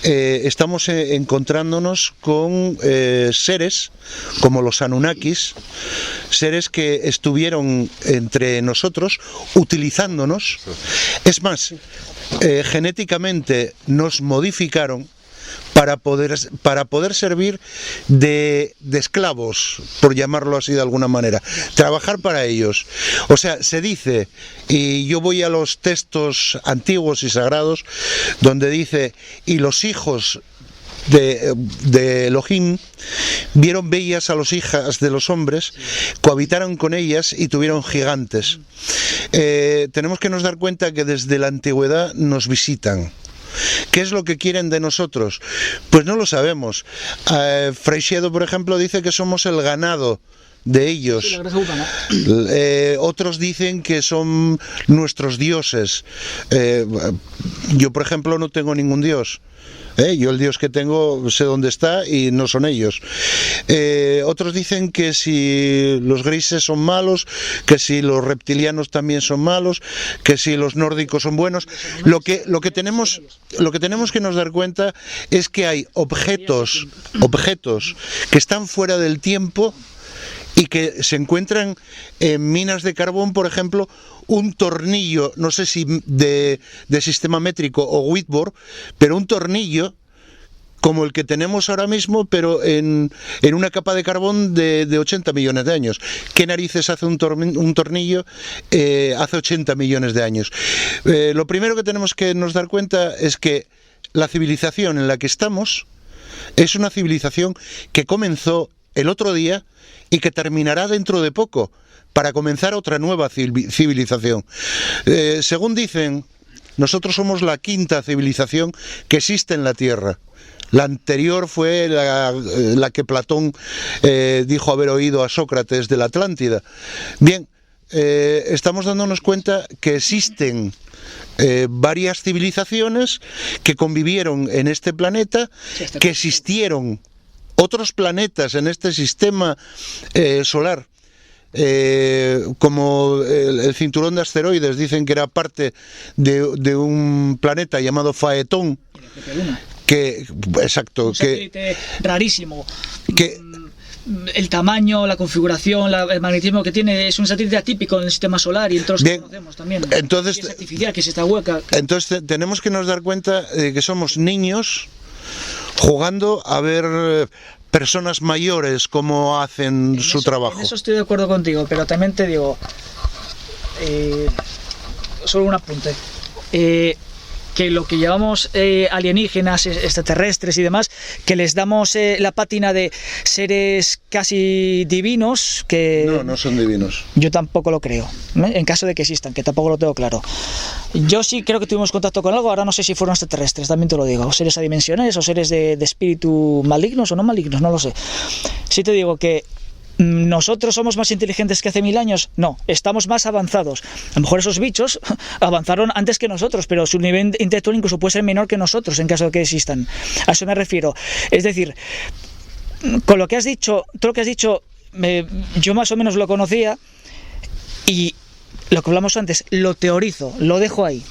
estamos encontrándonos con seres como los Anunnakis, seres que estuvieron entre nosotros utilizándonos. Es más, genéticamente nos modificaron para poder servir de esclavos, por llamarlo así de alguna manera, trabajar para ellos. O sea, se dice, y yo voy a los textos antiguos y sagrados, donde dice, y los hijos de Elohim vieron bellas a las hijas de los hombres, cohabitaron con ellas y tuvieron gigantes. Tenemos que nos dar cuenta que desde la antigüedad nos visitan. ¿Qué es lo que quieren de nosotros? Pues no lo sabemos. Freixedo, por ejemplo, dice que somos el ganado de ellos. Sí, la grasa humana. Otros dicen que son nuestros dioses. Yo, por ejemplo, no tengo ningún dios. Yo el dios que tengo sé dónde está y no son ellos. Otros dicen que si los grises son malos, que si los reptilianos también son malos, que si los nórdicos son buenos. Lo que tenemos que nos dar cuenta es que hay objetos que están fuera del tiempo y que se encuentran en minas de carbón, por ejemplo, un tornillo, no sé si de sistema métrico o Whitworth, pero un tornillo como el que tenemos ahora mismo, pero en una capa de carbón de 80 millones de años. ¿Qué narices hace un tornillo hace 80 millones de años? Lo primero que tenemos que nos dar cuenta es que la civilización en la que estamos es una civilización que comenzó el otro día y que terminará dentro de poco, para comenzar otra nueva civilización. Según dicen, nosotros somos la quinta civilización que existe en la Tierra. La anterior fue la que Platón dijo haber oído a Sócrates de la Atlántida. Bien, estamos dándonos cuenta que existen varias civilizaciones que convivieron en este planeta, que existieron otros planetas en este sistema solar, como el cinturón de asteroides, dicen que era parte de un planeta llamado Faetón, que exacto, un satélite rarísimo, que el tamaño, la configuración, el magnetismo que tiene, es un satélite atípico en el sistema solar y en todos los que conocemos también. Entonces, que es artificial, que es esta hueca. Entonces tenemos que nos dar cuenta de que somos niños jugando a ver personas mayores cómo hacen su trabajo. En eso estoy de acuerdo contigo, pero también te digo, solo un apunte, que lo que llamamos alienígenas, extraterrestres y demás, que les damos la pátina de seres casi divinos, que no son divinos. Yo tampoco lo creo, en caso de que existan, que tampoco lo tengo claro. Yo sí creo que tuvimos contacto con algo, ahora no sé si fueron extraterrestres, también te lo digo, o seres adimensionales o seres de espíritu malignos o no malignos, no lo sé. Sí te digo que ¿nosotros somos más inteligentes que hace 1000 años? No, estamos más avanzados. A lo mejor esos bichos avanzaron antes que nosotros, pero su nivel intelectual incluso puede ser menor que nosotros en caso de que existan. A eso me refiero. Es decir, con lo que has dicho, todo lo que has dicho, yo más o menos lo conocía y lo que hablamos antes, lo teorizo, lo dejo ahí.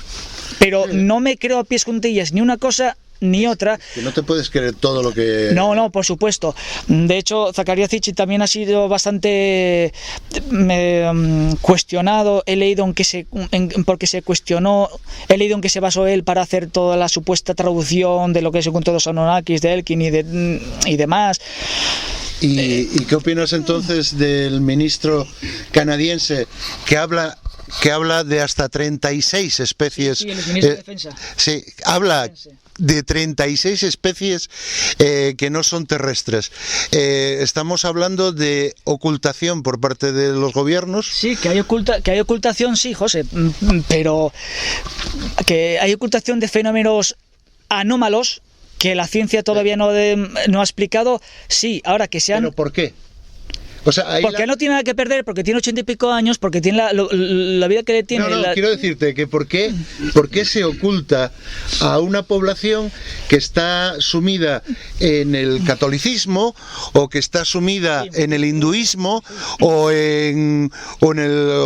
Pero no me creo a pies juntillas ni una cosa ni otra. Que no te puedes creer todo lo que... No, por supuesto. De hecho, Zaccaria Zicci también ha sido bastante cuestionado. He leído porque se cuestionó, he leído en que se basó él para hacer toda la supuesta traducción de lo que es el cuento de los Anunnakis, de Elkin y demás. ¿Y qué opinas entonces del ministro canadiense que habla de hasta 36 especies? Sí, el ministro de Defensa. Sí, habla de 36 especies que no son terrestres. Estamos hablando de ocultación por parte de los gobiernos. Sí, que hay ocultación, sí, José, pero que hay ocultación de fenómenos anómalos que la ciencia todavía no ha explicado. Sí, ahora que sean... ¿Pero por qué? O sea, porque no tiene nada que perder, porque tiene 80 y pico años, porque tiene la vida que le tiene. Quiero decirte que ¿por qué se oculta a una población que está sumida en el catolicismo o que está sumida en el hinduismo o en el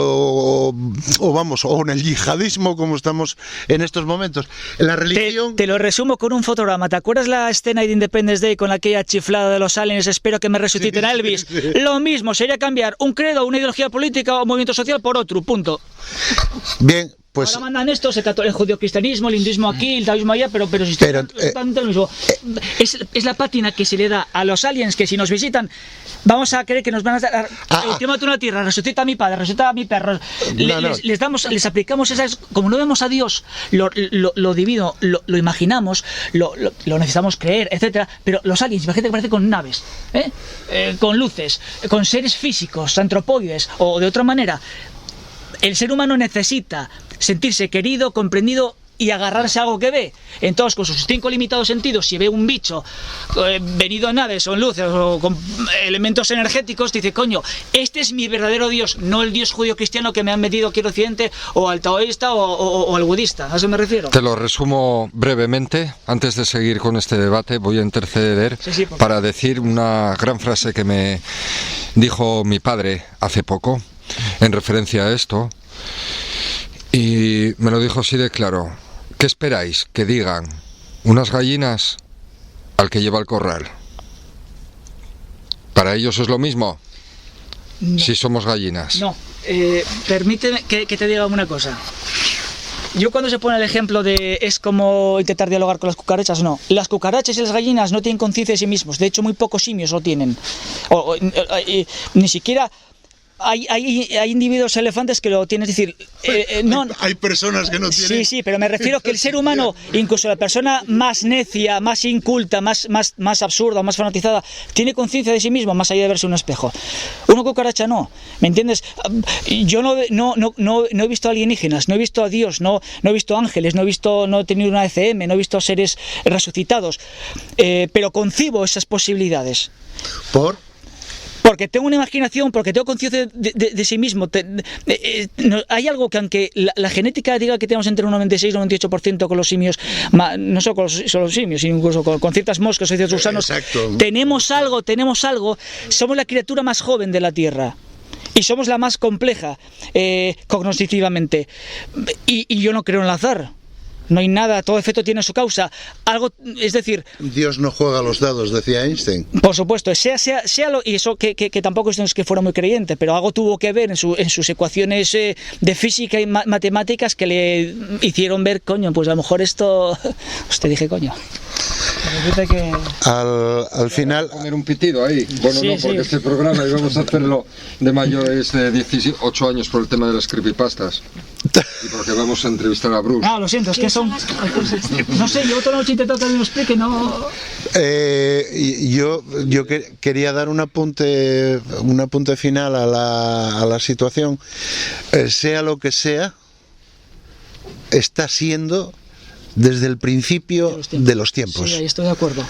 yihadismo, como estamos en estos momentos? La religión... Te lo resumo con un fotograma. ¿Te acuerdas la escena de Independence Day con aquella chiflada de los aliens? Espero que me resuciten a Elvis. Sí. Lo mismo sería cambiar un credo, una ideología política o movimiento social por otro, punto. Bien, pues... Ahora mandan estos, el judeocristianismo, el hinduismo aquí, el taoísmo allá, pero si lo mismo. Es la pátina que se le da a los aliens que si nos visitan vamos a creer que nos van a dar últimamente una tierra, resucita a mi padre, resucita a mi perro. Les aplicamos esas, como no vemos a Dios, lo divino, lo imaginamos, lo necesitamos creer, etcétera. Pero los aliens, imagínate que parece con naves, con luces, con seres físicos, antropoides o de otra manera. El ser humano necesita sentirse querido, comprendido y agarrarse a algo que ve. Entonces, con sus 5 limitados sentidos, si ve un bicho venido en naves o en luces o con elementos energéticos, dice, coño, este es mi verdadero Dios, no el Dios judío cristiano que me han metido aquí en Occidente, o al taoísta o al budista. ¿A eso me refiero? Te lo resumo brevemente. Antes de seguir con este debate, voy a interceder para decir una gran frase que me dijo mi padre hace poco en referencia a esto, y me lo dijo así de claro: ¿qué esperáis que digan unas gallinas al que lleva el corral? ¿Para ellos es lo mismo? No. Si somos gallinas. No, permíteme que te diga una cosa. Yo cuando se pone el ejemplo de es como intentar dialogar con las cucarachas, no. Las cucarachas y las gallinas no tienen conciencia de sí mismos. De hecho, muy pocos simios lo tienen. Ni siquiera... Hay individuos elefantes que lo tienen, es decir, no, hay personas que no tienen. Sí, pero me refiero que el ser humano, incluso la persona más necia, más inculta, más absurda, más fanatizada, tiene conciencia de sí mismo más allá de verse un espejo. Una cucaracha no, ¿me entiendes? Yo no he visto alienígenas, no he visto a Dios, no he visto ángeles, no he tenido una ECM, no he visto seres resucitados, pero concibo esas posibilidades. Porque tengo una imaginación, porque tengo conciencia de sí mismo. Hay algo que, aunque la genética diga que tenemos entre un 96 y un 98% con los simios, no solo con los simios, sino incluso con ciertas moscas o ciertos gusanos, tenemos algo, somos la criatura más joven de la Tierra. Y somos la más compleja cognitivamente. Y yo no creo en el azar. No hay nada, todo efecto tiene su causa. Algo, es decir... Dios no juega los dados, decía Einstein. Por supuesto, sea lo, y eso que tampoco es que fuera muy creyente, pero algo tuvo que ver en sus ecuaciones de física y matemáticas que le hicieron ver, coño, pues a lo mejor esto... Usted dije, coño. Que... Al final... Poner un pitido ahí. Bueno, sí, no, porque este programa íbamos a hacerlo de mayores de 18 años por el tema de las creepypastas. Y porque vamos a entrevistar a Bruce. Lo siento, es que son... No sé, yo otra noche intentado que me lo explique, no... Yo quería dar un apunte final a la situación. Sea lo que sea, está siendo desde el principio de los tiempos. Sí, ahí estoy de acuerdo.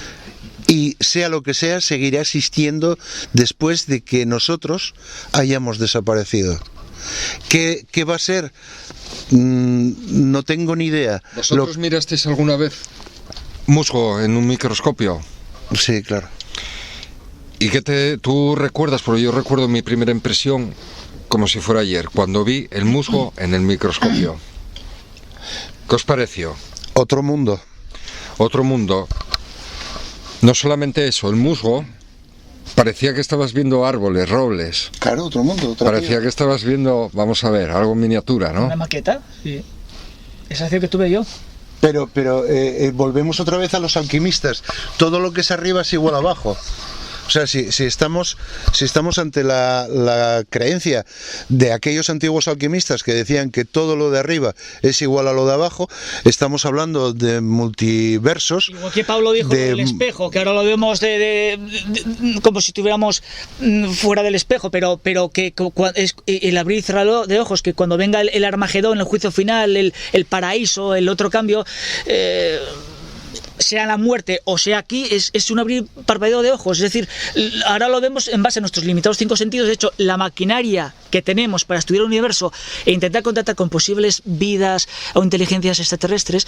Y sea lo que sea, seguirá existiendo después de que nosotros hayamos desaparecido. ¿Qué va a ser? No tengo ni idea. ¿Vosotros mirasteis alguna vez musgo en un microscopio? Sí, claro. ¿Y qué tú recuerdas? Porque yo recuerdo mi primera impresión como si fuera ayer, cuando vi el musgo en el microscopio. ¿Qué os pareció? Otro mundo. Otro mundo. No solamente eso, el musgo parecía que estabas viendo árboles, robles. Claro, otro mundo. Parecía que estabas viendo, vamos a ver, algo en miniatura, ¿no? Una maqueta, sí. Esa es la que tuve yo. Pero volvemos otra vez a los alquimistas. Todo lo que es arriba es igual abajo. O sea, si estamos ante la creencia de aquellos antiguos alquimistas que decían que todo lo de arriba es igual a lo de abajo, estamos hablando de multiversos. Igual que Pablo dijo del espejo, que ahora lo vemos como si estuviéramos fuera del espejo, pero que es el abrir y cerrar de ojos, que cuando venga el Armagedón, el juicio final, el paraíso, el otro cambio... sea la muerte o sea aquí, es un abrir parpadeo de ojos. Es decir, ahora lo vemos en base a nuestros limitados 5 sentidos. De hecho, la maquinaria que tenemos para estudiar el universo e intentar contactar con posibles vidas o inteligencias extraterrestres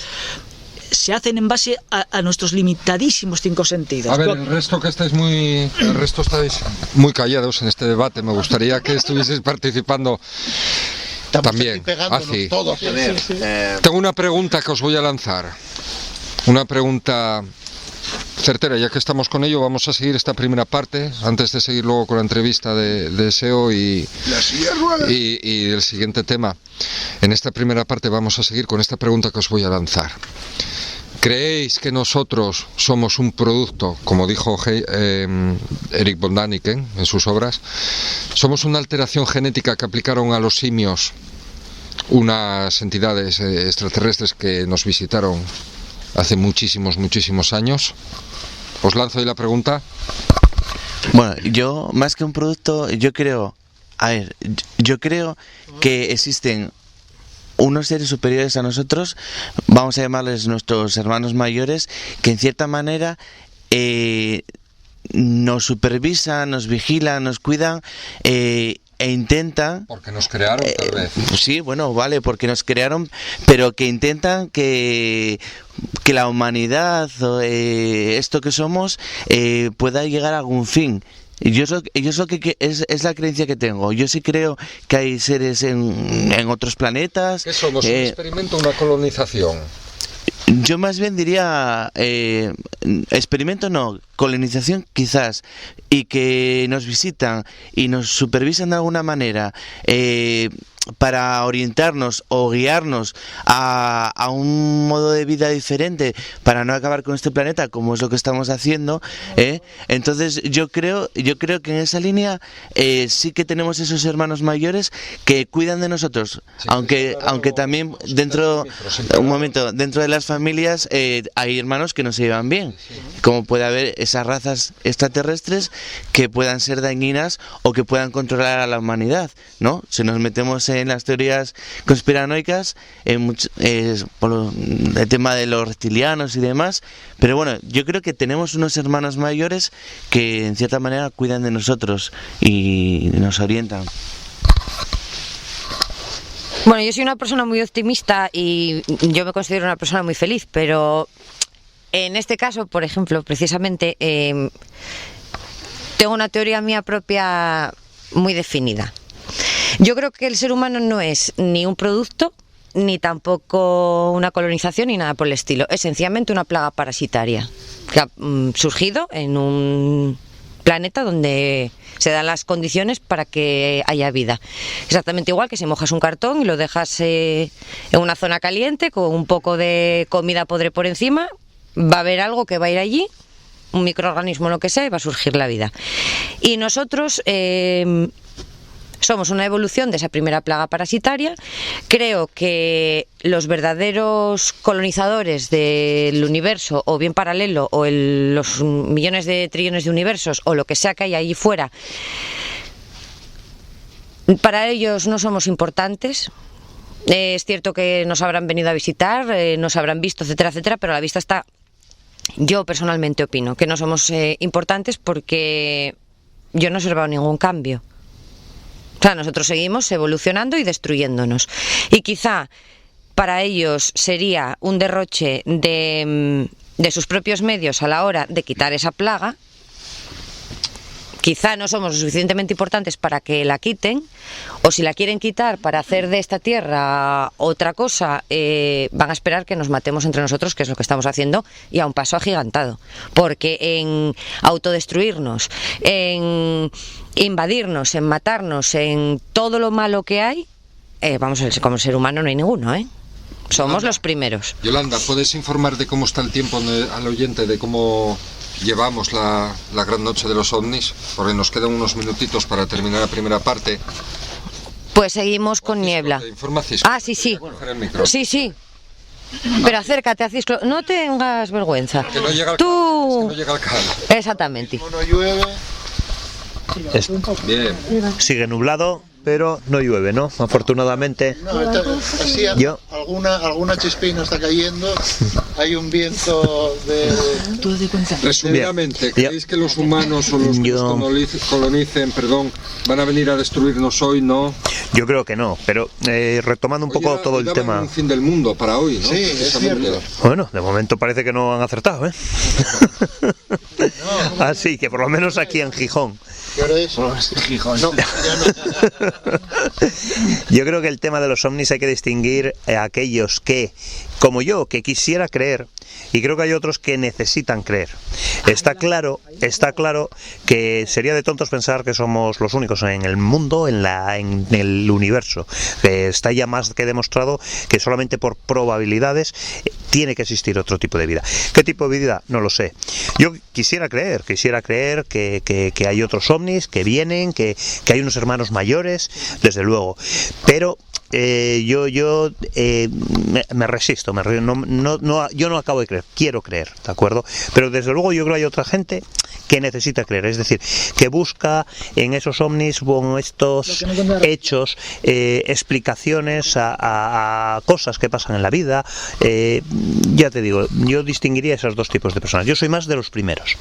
se hacen en base a nuestros limitadísimos 5 sentidos. A ver, el resto estáis muy callados en este debate. Me gustaría que estuvieseis participando también. Así. Todos. Tengo una pregunta que os voy a lanzar. Una pregunta certera, ya que estamos con ello, vamos a seguir esta primera parte, antes de seguir luego con la entrevista de SEO y el siguiente tema. En esta primera parte vamos a seguir con esta pregunta que os voy a lanzar. ¿Creéis que nosotros somos un producto, como dijo Eric von Däniken en sus obras, somos una alteración genética que aplicaron a los simios unas entidades extraterrestres que nos visitaron hace muchísimos años? Os lanzo ahí la pregunta. Bueno, yo más que un producto, yo creo que existen unos seres superiores a nosotros, vamos a llamarles nuestros hermanos mayores, que en cierta manera nos supervisan, nos vigilan, nos cuidan e intentan... Porque nos crearon, tal vez. Sí, bueno, vale, porque nos crearon, pero que intentan que la humanidad, esto que somos, pueda llegar a algún fin. Yo es lo que es la creencia que tengo. Yo sí creo que hay seres en otros planetas. ¿Qué somos? ¿Un experimento o una colonización? Yo más bien diría, experimento no, colonización quizás, y que nos visitan y nos supervisan de alguna manera para orientarnos o guiarnos a un modo de vida diferente para no acabar con este planeta, como es lo que estamos haciendo. Entonces yo creo que en esa línea sí que tenemos esos hermanos mayores que cuidan de nosotros, sí, aunque también dentro de las familias hay hermanos que no se llevan bien, como puede haber esas razas extraterrestres que puedan ser dañinas o que puedan controlar a la humanidad, ¿no? Si nos metemos en las teorías conspiranoicas, por el tema de los reptilianos y demás, pero bueno, yo creo que tenemos unos hermanos mayores que en cierta manera cuidan de nosotros y nos orientan. Bueno, yo soy una persona muy optimista y yo me considero una persona muy feliz, pero en este caso, por ejemplo, precisamente, tengo una teoría mía propia muy definida. Yo creo que el ser humano no es ni un producto, ni tampoco una colonización, ni nada por el estilo. Es sencillamente una plaga parasitaria que ha surgido en un planeta donde se dan las condiciones para que haya vida. Exactamente igual que si mojas un cartón y lo dejas en una zona caliente con un poco de comida podre por encima, va a haber algo que va a ir allí, un microorganismo, lo que sea, y va a surgir la vida. Y nosotros somos una evolución de esa primera plaga parasitaria. Creo que los verdaderos colonizadores del universo, o bien paralelo, o los millones de trillones de universos, o lo que sea que hay allí fuera, para ellos no somos importantes. Es cierto que nos habrán venido a visitar, nos habrán visto, etcétera, etcétera, pero a la vista está. Yo personalmente opino que no somos importantes porque yo no he observado ningún cambio. O sea, nosotros seguimos evolucionando y destruyéndonos. Y quizá para ellos sería un derroche de sus propios medios a la hora de quitar esa plaga. Quizá no somos lo suficientemente importantes para que la quiten, o si la quieren quitar para hacer de esta tierra otra cosa, van a esperar que nos matemos entre nosotros, que es lo que estamos haciendo, y a un paso agigantado. Porque en autodestruirnos, en invadirnos, en matarnos, en todo lo malo que hay, vamos a ver, como ser humano no hay ninguno, Somos los primeros. Yolanda, ¿puedes informar de cómo está el tiempo al oyente, de cómo llevamos la gran noche de los ovnis? Porque nos quedan unos minutitos para terminar la primera parte. Pues seguimos con niebla. Ah, sí. Sí. Pero acércate a Cisco, no tengas vergüenza. Que no llega al Tú... que no llega al canal. Exactamente. No llueve. Bien. Sigue nublado, pero no llueve, ¿no? Afortunadamente. No, así alguna chispina está cayendo. Hay un viento de... Resumidamente, ¿creéis que los humanos o los que nos colonicen, van a venir a destruirnos hoy? No. Yo creo que no, pero retomando un poco todo el tema. Un fin del mundo para hoy, ¿no? Sí, es cierto. Bueno, de momento parece que no han acertado, Así que por lo menos aquí en Gijón. ¿Qué hora es? Gijón. No. Yo creo que el tema de los ovnis hay que distinguir a aquellos que, como yo, que quisiera creer, y creo que hay otros que necesitan creer. Está claro que sería de tontos pensar que somos los únicos en el mundo, en el universo. Está ya más que demostrado que solamente por probabilidades tiene que existir otro tipo de vida. ¿Qué tipo de vida? No lo sé. Yo quisiera creer que hay otros ovnis que vienen, que hay unos hermanos mayores, desde luego, pero yo me resisto, yo no acabo de creer, quiero creer, ¿de acuerdo? Pero desde luego yo creo que hay otra gente que necesita creer, es decir, que busca en esos ovnis, con estos hechos, explicaciones a cosas que pasan en la vida. Ya te digo, yo distinguiría esos dos tipos de personas. Yo soy más de los primeros.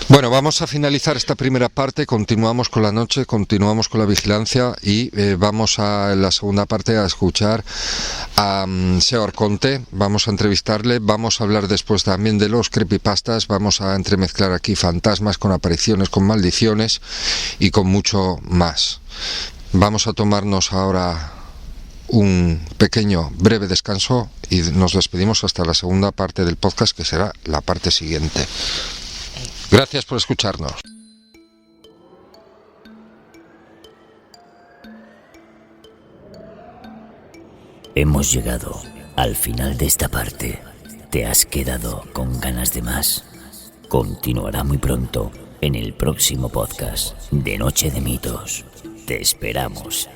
Bueno, vamos a finalizar esta primera parte, continuamos con la noche, continuamos con la vigilancia y vamos en la segunda parte a escuchar a Seor Conte, vamos a entrevistarle, vamos a hablar después también de los creepypastas, vamos a entremezclar aquí fantasmas con apariciones, con maldiciones y con mucho más. Vamos a tomarnos ahora un pequeño, breve descanso y nos despedimos hasta la segunda parte del podcast, que será la parte siguiente. Gracias por escucharnos. Hemos llegado al final de esta parte. ¿Te has quedado con ganas de más? Continuará muy pronto en el próximo podcast de Noche de Mitos. Te esperamos.